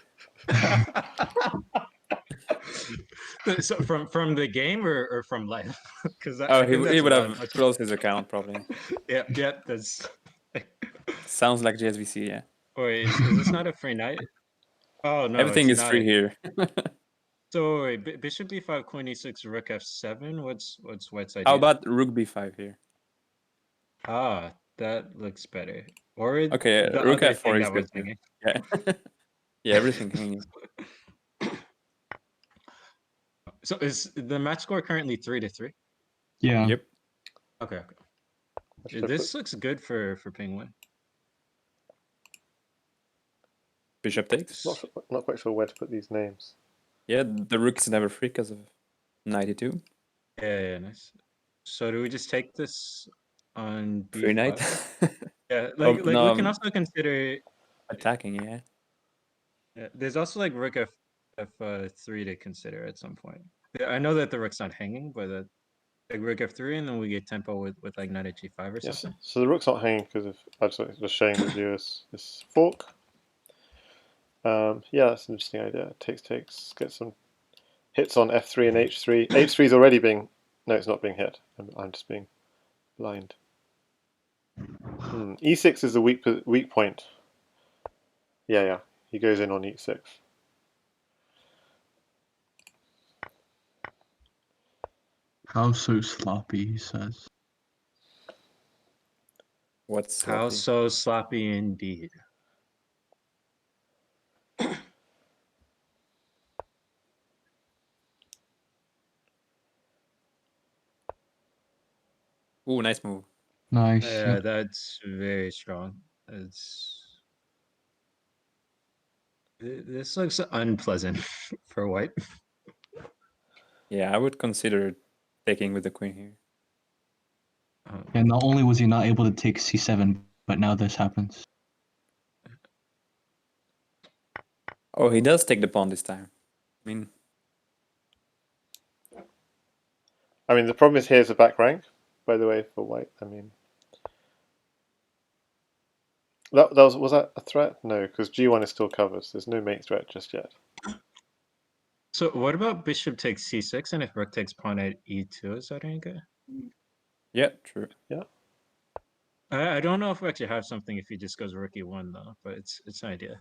So from the game or from life? Because Oh, he would have closed his account probably. Yeah, that's. Sounds like GSVC, yeah. Wait, is this not a free knight? Oh no, Everything it's is free not. here. So wait, bishop b5, queen e6, rook f7. What's white's idea? How about rook b5 here? Ah, that looks better. Or Okay, the rook other f4 thing is that good was too. thinking. Yeah. Yeah, everything hanging. So is the match score currently 3-3? Yeah. Yep. Okay. Should I This put- looks good for penguin. Bishop takes. not quite sure where to put these names. Yeah, the rook is never free because of 92. Yeah, nice. So do we just take this on b5? Free knight. Yeah, Oh, like no, we can also consider. attacking, yeah. Yeah, there's also like rook f3 to consider at some point. Yeah, I know that the rook's not hanging, but like rook f3, and then we get tempo with like knight at g5 or Yes. something. So the rook's not hanging because of I was just showing the viewers this fork. Yeah, that's an interesting idea. Takes, get some hits on f3 and h3. h3 is already being... No, it's not being hit. I'm just being blind. e6 is the weak point. Yeah. He goes in on e6. How so sloppy, he says. What's How sloppy? so sloppy indeed. Ooh, nice move. Nice. Yeah, that's very strong. This looks unpleasant for white. Yeah, I would consider taking with the queen here. And not only was he not able to take c7, but now this happens. Oh, he does take the pawn this time. I mean, the problem is here's a back rank, by the way, for white. I mean, was that a threat? No, because g1 is still covered. So there's no mate threat just yet. So what about bishop takes c6, and if rook takes pawn at e2, is that any good? Yeah, true. Yeah. I don't know if we actually have something if he just goes rook e1 though, but it's an idea.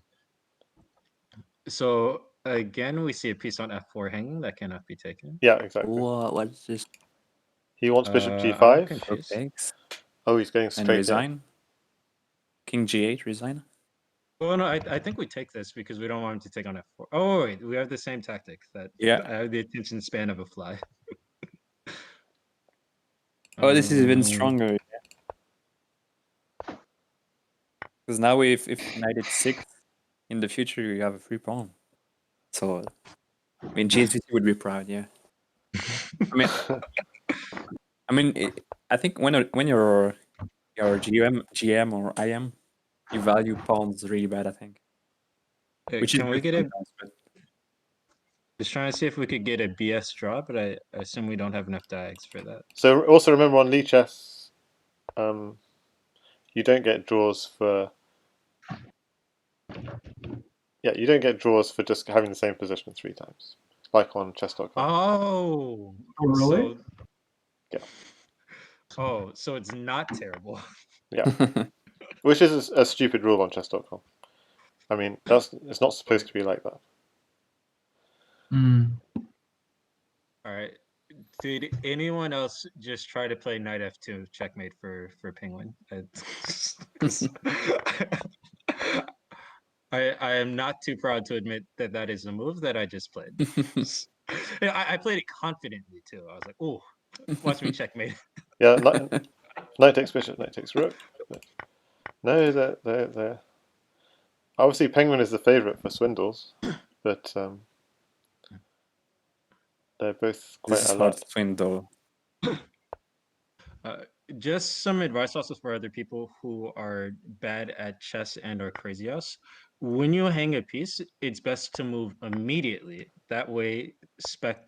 So again, we see a piece on f4 hanging that cannot be taken. Yeah, exactly. What is this? He wants bishop I'm g5. confused. Takes Oh, he's going and straight in. resign. King g8, resign. Well, no, I think we take this because we don't want him to take on f4. Oh, wait, we have the same tactic. That Yeah. I have the attention span of a fly. Oh, this is even stronger. Because now if knight h6, in the future you have a free pawn. So, I mean, GSVC would be proud, yeah. I think when you're GM or IM, you value pawns really bad, I think. Which Can is we good get a? sometimes, but Just trying to see if we could get a BS draw, but I assume we don't have enough diags for that. So also remember on Lee chess, you don't get draws for... Yeah, you don't get draws for just having the same position 3 times, like on chess.com. Oh, really? Yeah. Oh, so it's not terrible. Yeah, which is a stupid rule on chess.com. I mean, it's not supposed to be like that. All right. Did anyone else just try to play knight f2 checkmate for penguin? I am not too proud to admit that that is a move that I just played. I played it confidently too. I was like, "Oh, watch me checkmate." Yeah, knight takes bishop, knight takes rook. No, they're obviously penguin is the favorite for swindles, but they're both quite this is hard alert. to swindle. Just some advice also for other people who are bad at chess and or Crazyhouse. When you hang a piece, it's best to move immediately. That way, spec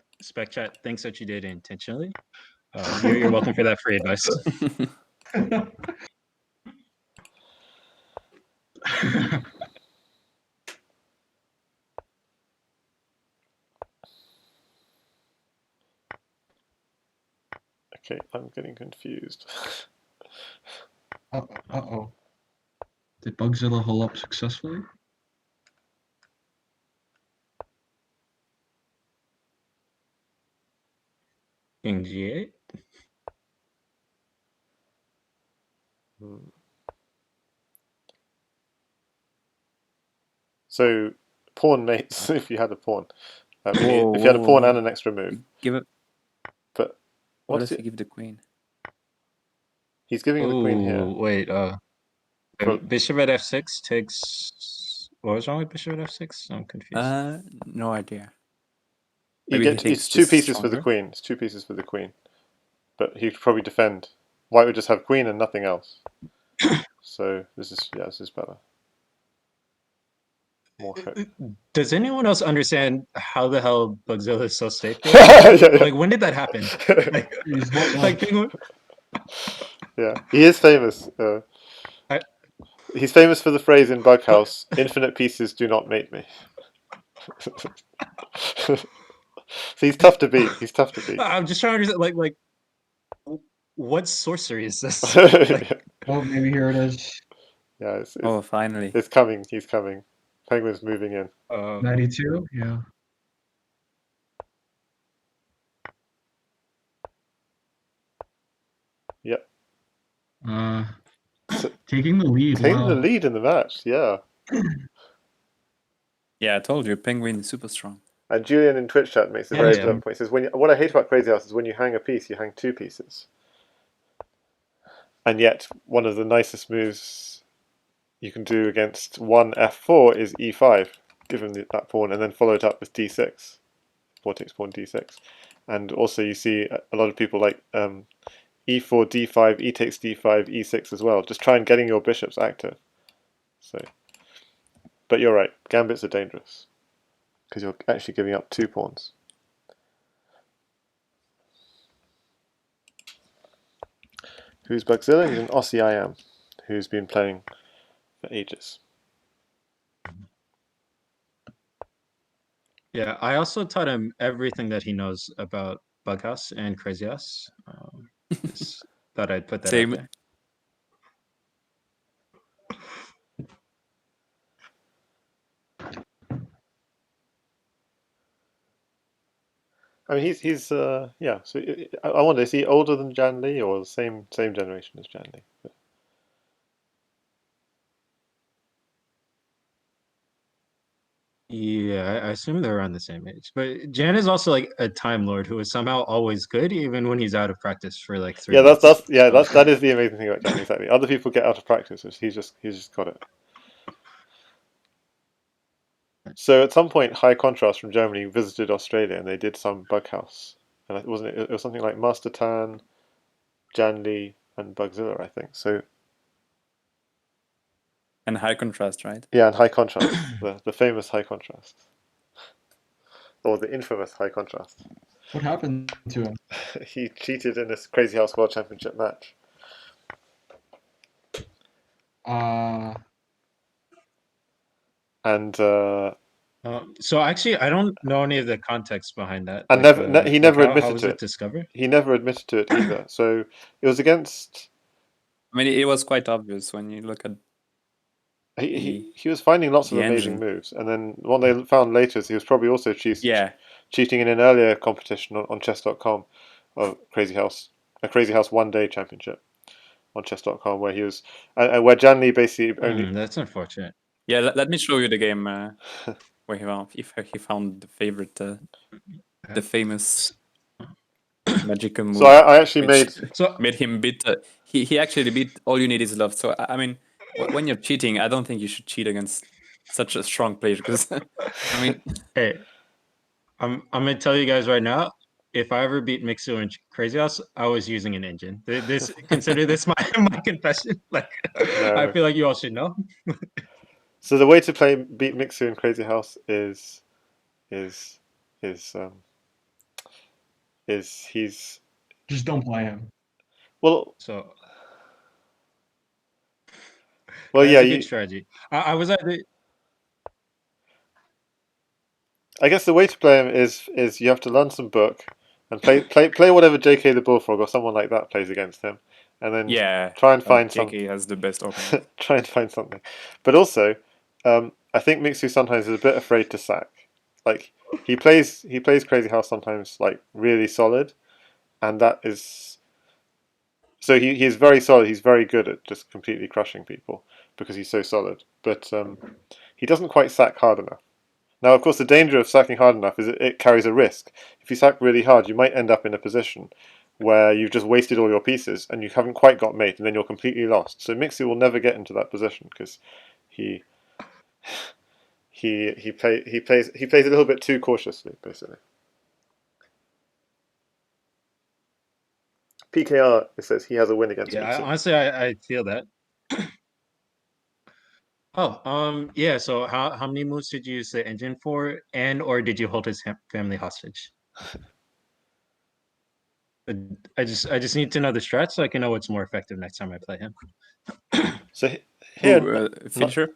chat thinks that you did it intentionally. You're welcome for that free advice. Okay, I'm getting confused. Uh-oh. Did Bugzilla hole up successfully? King G8. Hmm. So pawn mates if you had a pawn. Whoa, If you had a whoa, pawn whoa. and an extra move. Give it. But What what's if you it? give the queen? He's giving the queen here. Oh, wait. For, Bishop at f6 takes. What was wrong with bishop at f6? I'm confused. No idea. you Maybe he get thinks it's 2 this is pieces for the stronger. queen. It's 2 pieces for the queen. But he could probably defend. White would just have queen and nothing else. So this is better. More hope. Does anyone else understand how the hell Bugzilla is so safe here? Yeah. Like, when did that happen? Like, He's holding like up. Penguin. Yeah, he is famous. I- He's famous for the phrase in Bughouse, "Infinite pieces do not mate me." So he's tough to beat. He's tough to beat. I'm just trying to understand, like, what sorcery is this? Like, Oh, maybe here it is. Yeah, Oh, finally. it's coming. He's coming. Penguin's moving in. 92? Yeah. Yep. So, Taking the lead. taking the Wow. lead in the match. Yeah. Yeah, I told you, penguin is super strong. And Julian in Twitch chat makes a Yeah, very yeah. clever point. He says, what I hate about Crazyhouse is when you hang a piece, you hang 2 pieces. And yet, one of the nicest moves you can do against one f4 is e5. Give him that pawn and then follow it up with d6. Pawn takes pawn d6. And also you see a lot of people like e4, d5, e takes d5, e6 as well. Just try and getting your bishops active. So, but you're right, gambits are dangerous because you're actually giving up 2 pawns. Who's Bugzilla? He's an Aussie IM who's been playing for ages. Yeah, I also taught him everything that he knows about Bughouse and Crazyhouse. Just thought I'd put that out Same. there. I mean, he's yeah. So I wonder, is he older than Jan Lee or the same generation as Jan Lee? Yeah, I assume they're around the same age. But Jan is also like a Time Lord who is somehow always good, even when he's out of practice for like 3 Yeah, months. that is the amazing thing about Jan Lee. Exactly. Other people get out of practice, he's just got it. So at some point, High Contrast from Germany visited Australia and they did some Bughouse, and it was something like Master Tan, Jan Lee, and Bugzilla, I think. So And high contrast, right? yeah, and High Contrast, the famous High Contrast, or the infamous High Contrast. What happened to him? He cheated in this Crazyhouse World Championship match. And So actually, I don't know any of the context behind that. and Like, he never how admitted was to it it. discovered? He never admitted to it either. So it was against. I mean, it was quite obvious when you look at He was finding lots of the amazing engine. moves, and then what they found later is he was probably also cheating in an earlier competition on chess.com, of a Crazy House 1 day championship on chess.com, where he was where Jan Lee basically only. That's unfortunate. Yeah, let me show you the game where he found the favorite, the famous magical move. So I actually which made. made him beat. He actually beat All You Need Is Love. So I mean, when you're cheating, I don't think you should cheat against such a strong player because I mean, Hey, I'm gonna tell you guys right now. If I ever beat Mixu in Crazy House, I was using an engine. This consider this my my confession. Like, I No. feel like you all should know. So the way to beat Mixu in Crazy House is is um, he's Just don't play him. well. So Well, That's yeah, a good strategy. I was at the I guess the way to play him is you have to learn some book and play whatever J.K. the Bullfrog or someone like that plays against him, and then Yeah, try and find some JK has the best opening. try and find something. But also, I think Mixu sometimes is a bit afraid to sack. Like he plays Crazyhouse sometimes like really solid, and that is so he's very solid. He's very good at just completely crushing people because he's so solid. But he doesn't quite sack hard enough. Now, of course, the danger of sacking hard enough is it carries a risk. If you sack really hard, you might end up in a position where you've just wasted all your pieces and you haven't quite got mate, and then you're completely lost. So Mixu will never get into that position because he plays a little bit too cautiously, basically. PKR, it says he has a win against yeah. Mixu. Honestly, I feel that. Oh, yeah. So how many moves did you use the engine for, and or did you hold his family hostage? I just need to know the strat so I can know what's more effective next time I play him. So here, Ooh, finisher?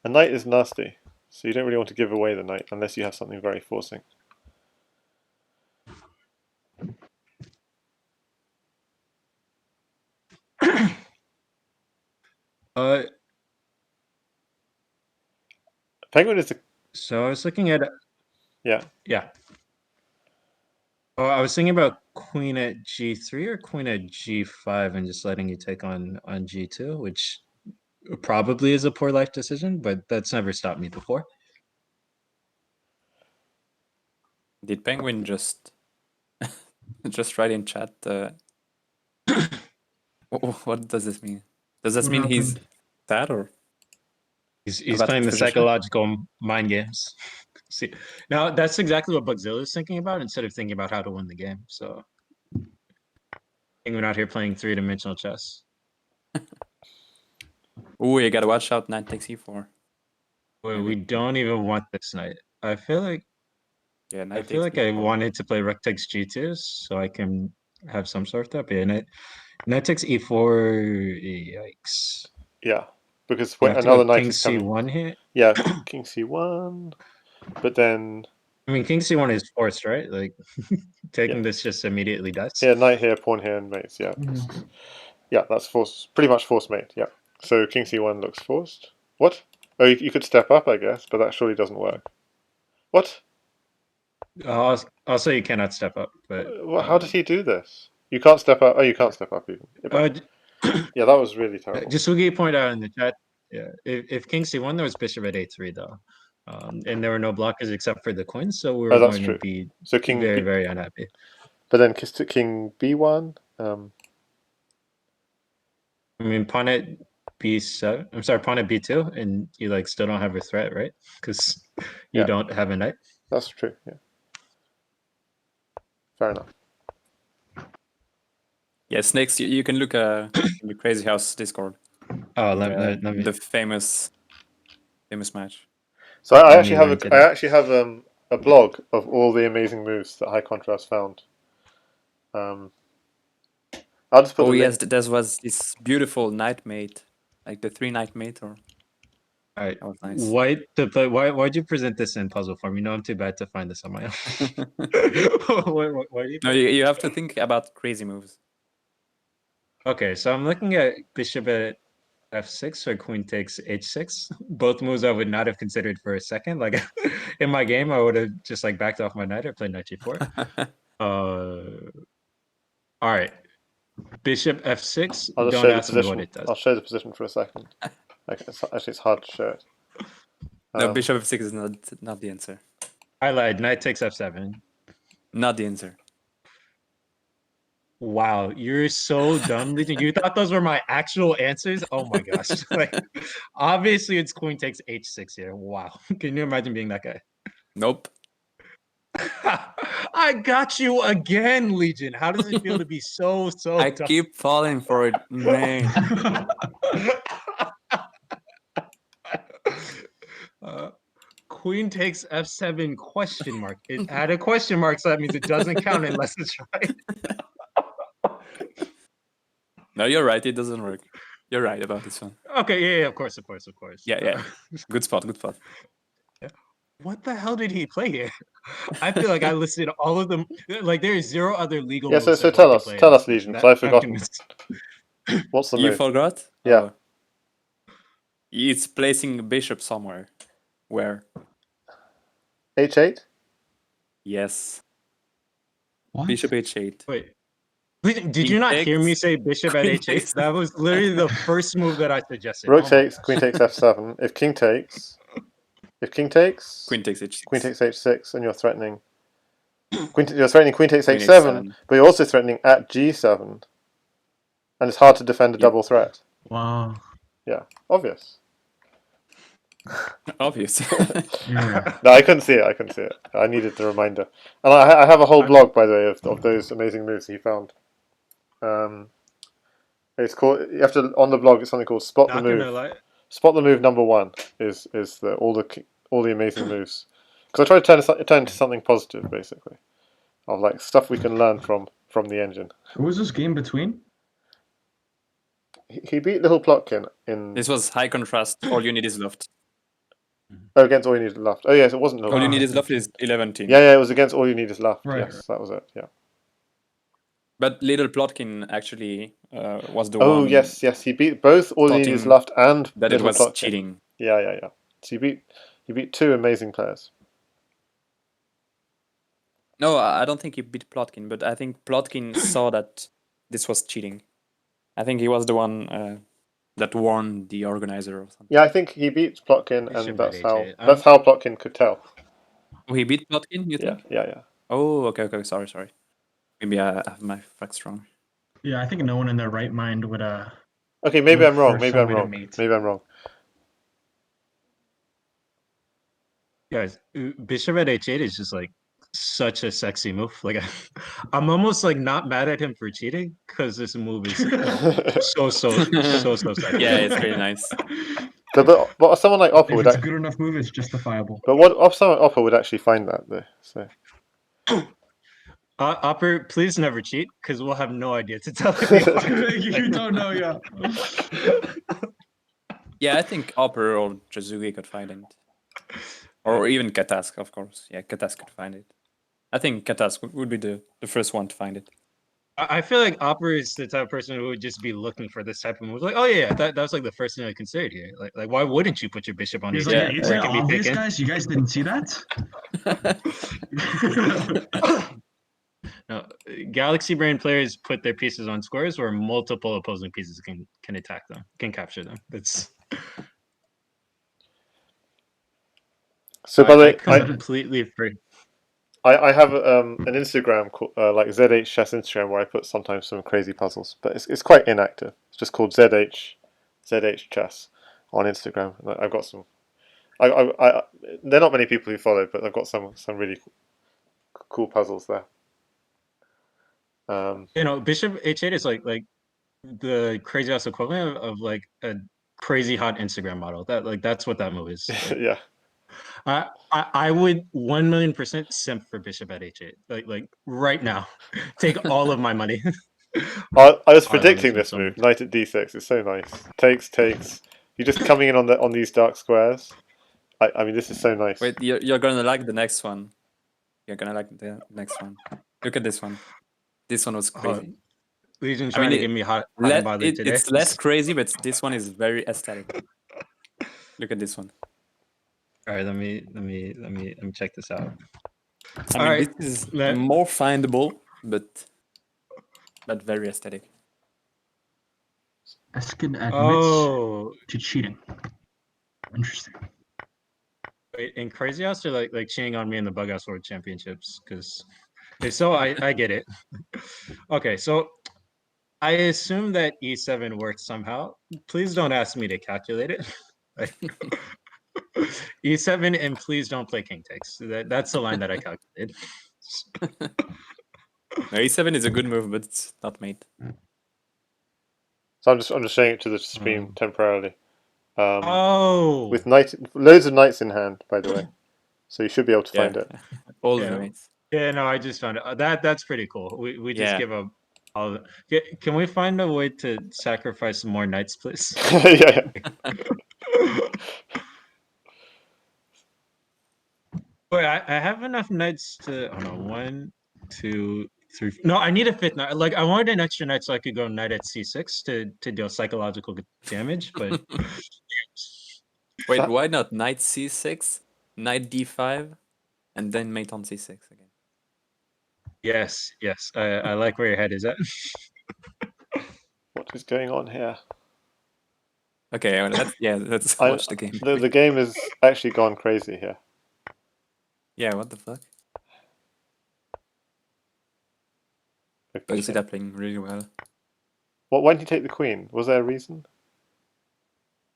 a knight is nasty, so you don't really want to give away the knight unless you have something very forcing. Penguin is a So I was looking at yeah. yeah. Oh, I was thinking about queen at g3 or queen at g5 and just letting you take on g2, which probably is a poor life decision, but that's never stopped me before. Did Penguin just write in chat? What does this mean? Does this What mean he's happened? sad or He's about playing his the position? psychological mind games. See, now that's exactly what Bugzilla is thinking about instead of thinking about how to win the game. So Penguin out here playing three-dimensional chess. Ooh, you gotta watch out. Knight takes e4. Wait, we don't even want this knight. I feel like Yeah, I knight feel takes like I e4. wanted to play rook takes g2 so I can have some sort of yeah, knight takes e4. Yikes! Yeah, because You have to another go knight king is coming. c1 here. Yeah, king c1, but then I mean, king c1 is forced, right? Like taking yeah, this just immediately dies. here knight here, pawn here, and mates. Yeah, yeah, that's forced. Pretty much forced mate. Yeah. So king c1 looks forced. What? Oh, you could step up, I guess, but that surely doesn't work. What? Also, you cannot step up, but How did he do this? You can't step up. Oh, you can't step up even. Yeah, that was really terrible. just Sugi pointed out in the chat. Yeah, if king c1, there was bishop at a3 though, and there were no blockers except for the queen, so we Oh, were that's going to true. be So king very B, very unhappy. but then king b1. I mean, pawn at b7. I'm sorry, pawn at b2, and you like still don't have a threat, right? Because you Yeah. don't have a knight. That's true. Yeah. Fair enough. Yeah, snakes. You can look in the Crazyhouse Discord. Oh, let me. The famous match. So I Let me actually have link it I up. actually have a blog of all the amazing moves that High Contrast found. I'll just put Oh the yes, link. there was this beautiful knight mate, like the 3-knight mate, or All right. that was nice. Why'd you present this in puzzle form? You know I'm too bad to find this on my own. why do you? No, you have to think about crazy moves. Okay, so I'm looking at bishop at f6 or queen takes h6. Both moves I would not have considered for a second. Like in my game, I would have just like backed off my knight or played knight g4. All right, bishop f6. I'll just show Don't you the ask me what position. it does. I'll show the position for a second. Actually, it's hard to show it. No, bishop f6 is not the answer. I lied. Knight takes f7. Not the answer. Wow, you're so dumb, Legion. You thought those were my actual answers? Oh my gosh. Like obviously it's queen takes h6 here. Wow. Can you imagine being that guy? Nope. I got you again, Legion. How does it feel to be so I dumb? keep falling for it, man. Queen takes f7 question mark. It had a question mark, so that means it doesn't count unless it's right. No, you're right. It doesn't work. You're right about this one. Okay, yeah, of course. Yeah. Good spot. What the hell did he play here? I feel like I listed all of them. Like there is zero other legal Yeah, moves so that White tell can us, play. tell us, Legion, because I've I'm forgotten. convinced. What's the You move? forgot? Yeah. Oh. It's placing bishop somewhere. Where? H8? Yes. What? Bishop h8. Wait, did King you not hear me takes, say bishop at queen h8? takes. That was literally the first move that I suggested. Rook Oh my takes, gosh. queen takes f7. If king takes, queen takes h6. queen takes h6, and you're threatening you're threatening queen takes Queen h7, h7. but you're also threatening at g7, and it's hard to defend a Yep. double threat. Wow. Yeah, obvious. Obvious. Yeah. No, I couldn't see it. I needed the reminder. And I have a whole blog, by the way, of those amazing moves he found. It's called. You have to on the blog. It's something called Spot the Not gonna Move. lie. Spot the Move #1 is all the amazing moves. Because I try to turn into something positive, basically, of like stuff we can learn from the engine. Who was this game between? He beat Little Plotkin in This was high contrast. All you need is left. against All You Need Is Left. Oh yes, it wasn't Little. All you Oh, need is okay, left okay. is 11 team. Yeah, it was against All You Need Is Left. Right. Yes, that was it. Yeah. But Little Plotkin actually was the Oh one yes. He beat both All You Need Is thoughting Left and that it Little was Plotkin. cheating. Yeah. So he beat two amazing players. No, I don't think he beat Plotkin, but I think Plotkin saw that this was cheating. I think he was the one that warned the organizer or something. Yeah, I think he beat Plotkin, Bishop and at h8. that's how Plotkin could tell. Oh, he beat Plotkin, you Yeah, think? yeah. Oh, okay. Sorry. Maybe I have my facts wrong. Yeah, I think no one in their right mind would Okay, maybe look I'm wrong. for Maybe some I'm way to wrong. mate. Maybe I'm wrong. Guys, bishop at h8 is just like such a sexy move. Like I'm almost like not mad at him for cheating because this move is so sexy. Yeah, it's pretty nice. But someone like Oppa If would. it's a good enough move, it's justifiable. But someone like Oppa would actually find that though. So Opper, please never cheat because we'll have no idea to tell anyone. You don't know, yeah. Yeah, I think Opera or Jazugi could find it. Or even Katask, of course. Yeah, Katask could find it. I think Katask would be the first one to find it. I feel like Opper is the type of person who would just be looking for this type of move. Like, oh yeah, that was like the first thing I considered here. Like why wouldn't you put your bishop on He's h8? like, Yeah, it's where like it can be obvious, taken? guys. You guys didn't see that? No, Galaxy Brain players put their pieces on squares where multiple opposing pieces can attack them, can capture them. That's by the way, completely free. I have an Instagram called like ZH Chess Instagram where I put sometimes some crazy puzzles, but it's quite inactive. It's just called ZH Chess on Instagram. I've got some. I there are not many people who follow, but I've got some really cool puzzles there. Bishop h8 is like the Crazyhouse equivalent of like a crazy hot Instagram model. That's what that move is. Yeah. I would 1,000,000% simp for bishop at h8. Like right now, take all of my money. I was predicting this move. Knight at d6. It's so nice. Takes. You're just coming in on these dark squares. I mean, this is so nice. Wait, you're gonna like the next one. You're gonna like the next one. Look at this one. This one was crazy. Legion trying to give me hot and bothered today. It's less crazy, but this one is very aesthetic. Look at this one. All right, let me check this out. I mean, this is more findable, but very aesthetic. Eskin admits to cheating. Interesting. Wait, in Crazyhouse, they're like cheating on me in the Bughouse World Championships because if so, I get it. Okay, so I assume that E7 worked somehow. Please don't ask me to calculate it. E7 and please don't play king takes. That's the line that I calculated. No, E7 is a good move, but it's not mate. So I'm just showing it to the stream temporarily. With loads of knights in hand, by the way, so you should be able to find it. All the knights. Yeah, no, I just found it. That's pretty cool. We just give a Can we find a way to sacrifice more knights, please? Yeah. Wait, I have enough knights to. Oh no, 1, 2, 3. No, I need a fifth knight. Like I wanted an extra knight so I could go knight at c6 to deal psychological damage, but Wait, That- why not knight c6, knight d5, and then mate on c6 again? yes, I like where your head is at. What is going on here? Okay, well, let's I, watch the game. the game has actually gone crazy here. Yeah, what the fuck? Okay. Bugzilla playing really well. Why did he take the queen? Was there a reason?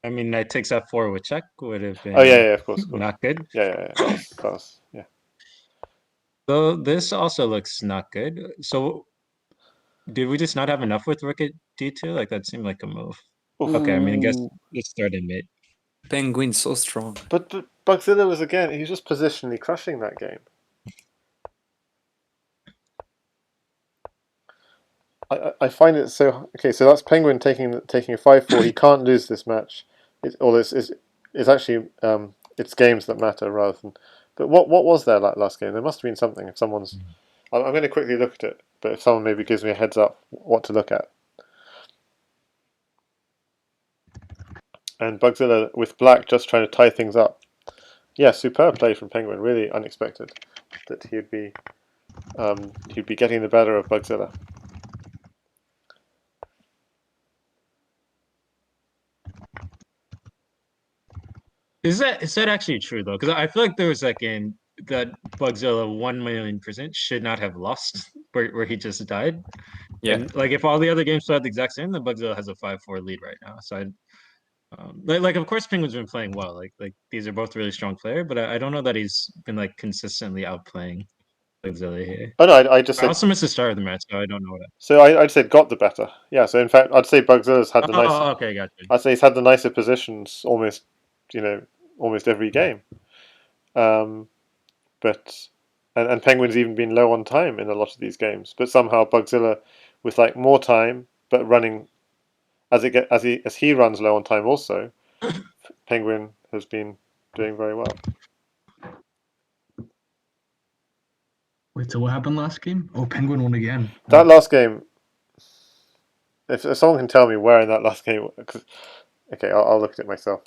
I mean, knight takes f4 with check would have been Oh yeah, of course. not good. Yeah. That was yeah. So this also looks not good. So did we just not have enough with rook at d2? Like that seemed like a move. Oof. Okay, I mean, I guess Ooh, let's start in mid. Penguin so strong. But Bugzilla was he was just positionally crushing that game. I find it so okay. So that's Penguin taking a 5-4. He can't lose this match. It's actually it's games that matter rather than. But what was there like last game? There must have been something. If someone's, I'm going to quickly look at it. But if someone maybe gives me a heads up what to look at. And Bugzilla with black just trying to tie things up. Yeah, superb play from Penguin. Really unexpected that he'd be getting the better of Bugzilla. Is that actually true though? Because I feel like there was that game that Bugzilla 1,000,000% should not have lost, where he just died. Yeah. And like if all the other games still had the exact same, then Bugzilla has a 5-4 lead right now. So like of course Penguin's been playing well. Like these are both really strong players, but I don't know that he's been like consistently outplaying Bugzilla here. Oh no, I just I said. also missed the start of the match, so I don't know what. So I'd say got the better. Yeah. So in fact, I'd say Bugzilla's had the nicer. Oh, okay, gotcha. I'd say he's had the nicer positions almost, almost every game. But and Penguin's even been low on time in a lot of these games. But somehow Bugzilla, with like more time, but running as he runs low on time also, Penguin has been doing very well. Wait, so what happened last game? Oh, Penguin won again. That last game, if someone can tell me where in that last game, okay, I'll look at it myself.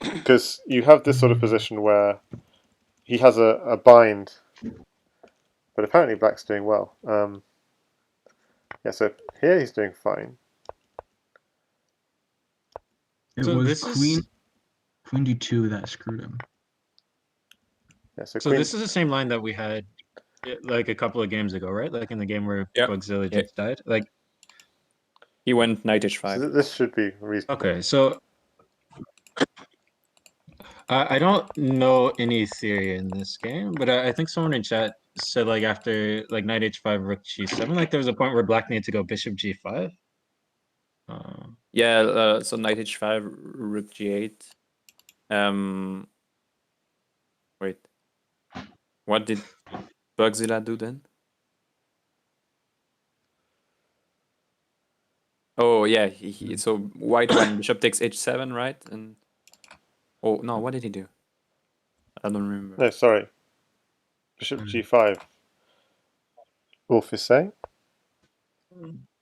Because you have this sort of position where he has a bind, but apparently Black's doing well. Yeah, so here he's doing fine. It So was this Queen is D2 that screwed him. Yeah, so so Queen. this is the same line that we had like a couple of games ago, right? Like in the game where Yeah. Bugzilla Yeah. just died. Like He went knight h5. So this should be reasonable. okay, so I don't know any theory in this game, but I think someone in chat said like after like knight h5, rook g7, like there was a point where black needed to go bishop g5. Yeah, so knight h5, rook g8. Wait. What did Bugzilla do then? Oh yeah, so white went bishop takes h7, right? And oh no, what did he do? I don't remember. No, sorry. Bishop g5. Wolf is saying.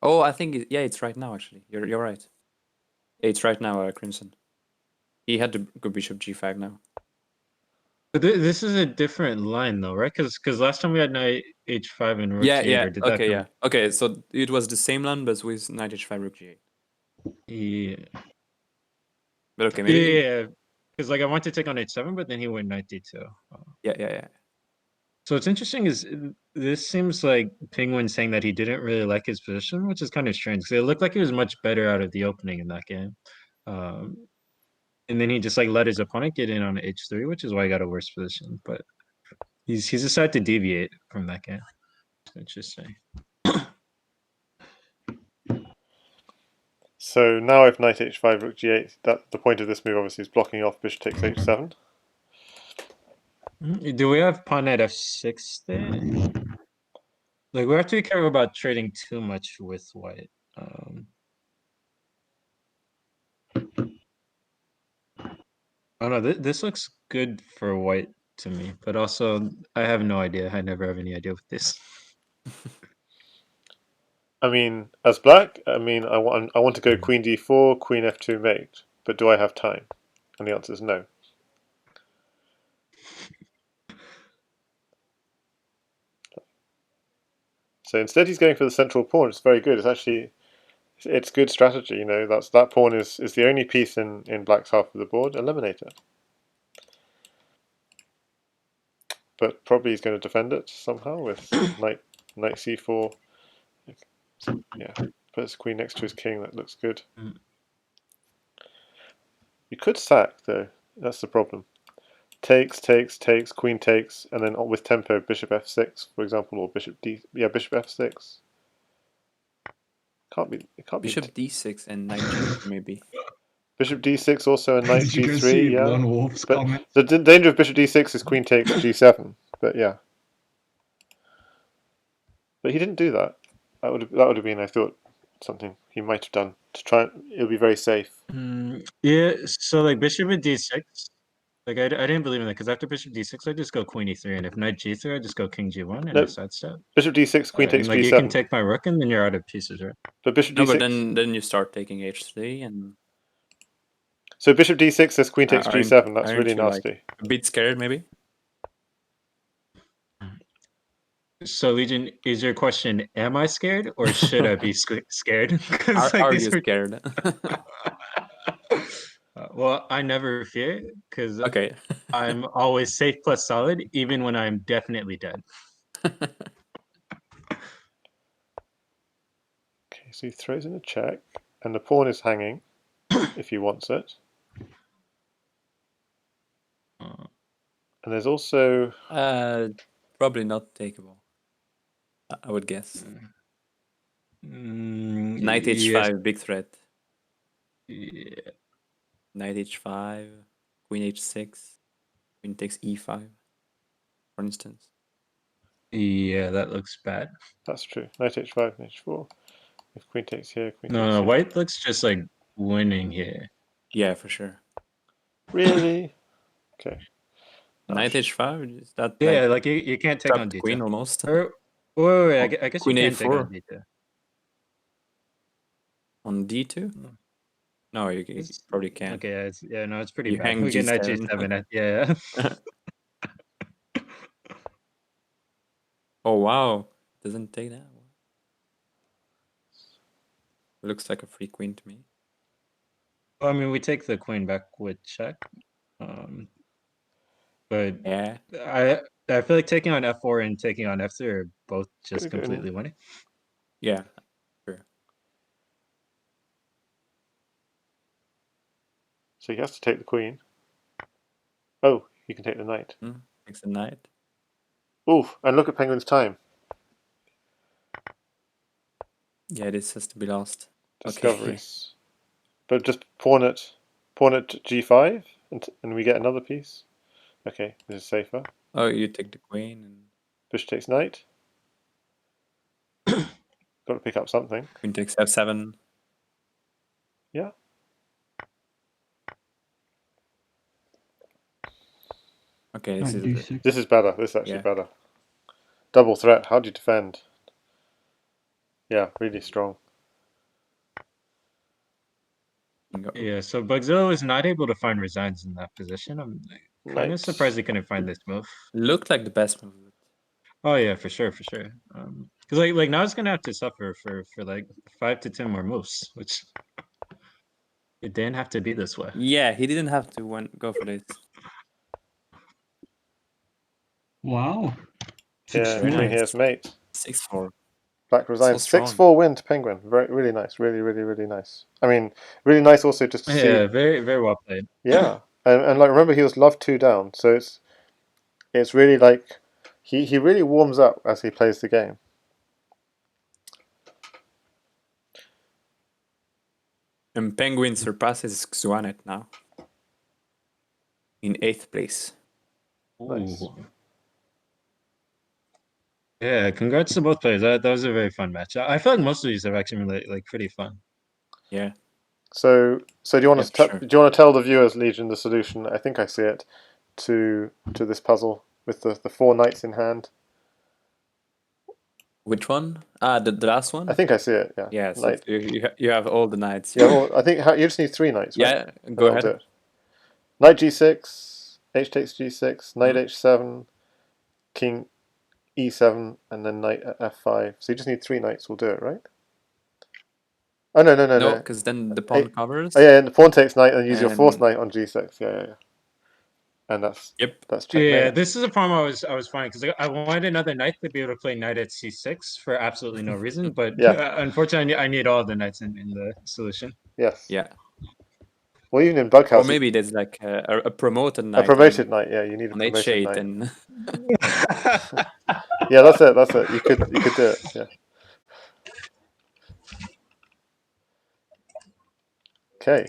Oh, I think yeah, it's right now actually. You're right. It's right now, Crimson. He had to go bishop g5 now. But this is a different line though, right? Because last time we had knight h5 and rook Yeah, g8, yeah. or did that Okay, come? yeah. Okay, so it was the same line, but with knight h5, rook g8. Yeah. But okay, maybe. Yeah, because like I wanted to take on h7, but then he went knight d2. Yeah. So what's interesting is this seems like Penguin saying that he didn't really like his position, which is kind of strange because it looked like he was much better out of the opening in that game. And then he just like let his opponent get in on h3, which is why he got a worse position. But he's decided to deviate from that game. Interesting. So now if knight h5, rook g8, that the point of this move obviously is blocking off bishop takes h7. Do we have pawn at f6 there? Like we have to be careful about trading too much with white. Oh no, this looks good for white to me, but also I have no idea. I never have any idea with this. I mean, as black, I mean, I want to go queen d4, queen f2 mate, but do I have time? And the answer is no. So instead, he's going for the central pawn. It's very good. It's actually it's good strategy. You know, that pawn is the only piece in black's half of the board. Eliminate it. But probably he's going to defend it somehow with knight c4. Yeah, puts queen next to his king. That looks good. You could sack though. That's the problem. Takes, queen takes, and then with tempo, bishop f6, for example, or bishop bishop f6. It can't Bishop be d6 and knight g3 maybe. Bishop d6 also and knight Did you guys g3. see Yeah, Lone Wolf's but comment? the danger of bishop d6 is queen takes g7. But yeah, but he didn't do that. That would have been, I thought, something he might have done to try. It'll be very safe. Yeah, so like bishop at d6. Like I didn't believe in that because after bishop d6, I just go queen e3, and if knight g3, I just go king g1 and No, a sidestep. bishop d6, queen takes And like you can g7. take my rook, and then you're out of pieces, right? But bishop No, d6. but then you start taking h3 and. So bishop d6 says queen takes g7. That's aren't really you, like, nasty. a bit scared maybe? So Legion, is your question, am I scared or should I be scared? Because like Are these you are. scared? Well, I never fear because Okay. I'm always safe plus solid, even when I'm definitely dead. Okay, so he throws in a check, and the pawn is hanging if he wants it. And there's also Probably not takeable. I would guess. Knight Yes. h5, big threat. Yeah. Knight h5, queen h6, queen takes e5, for instance. Yeah, that looks bad. that's true. Knight h5, knight h4. If queen takes here, queen No, takes no, here. white looks just like winning here. Yeah, for sure. Really? Okay. Knight h5, is that Yeah, like like you can't take on trapped d2. queen almost? Or wait, I guess you Queen can take on a4 d2. on d2? No, you probably can't. Okay, no, it's pretty You bad. hang We get knight g7. g7. Yeah. Oh wow, doesn't take that. Looks like a free queen to me. Well, I mean, we take the queen back with check. But Yeah. I feel like taking on f4 and taking on f3 are both just Gonna go in. completely winning. Yeah, sure. So he has to take the queen. Oh, he can take the knight. Takes the knight. Oof, and look at Penguin's time. Yeah, this has to be lost. Discoveries. But just pawn it g5, and we get another piece. Okay, this is safer. Oh, you take the queen and Bishop takes knight. Got to pick up something. queen takes f7. Yeah. Okay, Knight d6. This is better. This is actually Yeah. better. Double threat. How do you defend? Yeah, really strong. Yeah, so Bugzilla was not able to find resigns in that position. I'm kind of Knight. surprised he couldn't find this move. Looked like the best move. Oh yeah, for sure. Because like now it's gonna have to suffer for like 5 to 10 more moves, which it didn't have to be this way. Yeah, he didn't have to go for this. Wow. Yeah, Very queen nice. here's mate. 6-4. Black resigns. strong. 6-4 win to Penguin. Really nice. Really nice. I mean, really nice also just to see. Yeah, very well played. Yeah, and like remember he was love 2 down, so it's really like he really warms up as he plays the game. And Penguin surpasses Xuanet now. In 8th place. Nice. Ooh. Yeah, congrats to both players. That was a very fun match. I feel like most of these have actually been like pretty fun. Yeah. So do you want Yeah, to for sure. do you want to tell the viewers, Legion, the solution? I think I see it to this puzzle with the 4 knights in hand. Which one? Ah, the last one? I think I see it. Yeah. Yes, Knight. you have all the knights. Yeah. Well, I think you just need 3 knights, right? Yeah, And go that'll do ahead. it. Knight G6, H takes G6, Knight Mhm. H7, King E7, and then Knight at F5. So you just need 3 knights. Will do it, right? Oh no. No, because then the pawn covers. Oh yeah, and the pawn takes knight, and use your 4th And knight on G6. Yeah. And that's yep. checkmate. Yeah, this is a problem I was finding because I wanted another knight to be able to play knight at c6 for absolutely no reason, but Yeah. unfortunately I need all the knights in the solution. Yes. Yeah. Well, even in Or Bughouse, maybe there's like a promoted a knight promoted knight. Yeah, you need a on promoted h8 knight. and Yeah, that's it. That's it. You could do it. Yeah. Okay.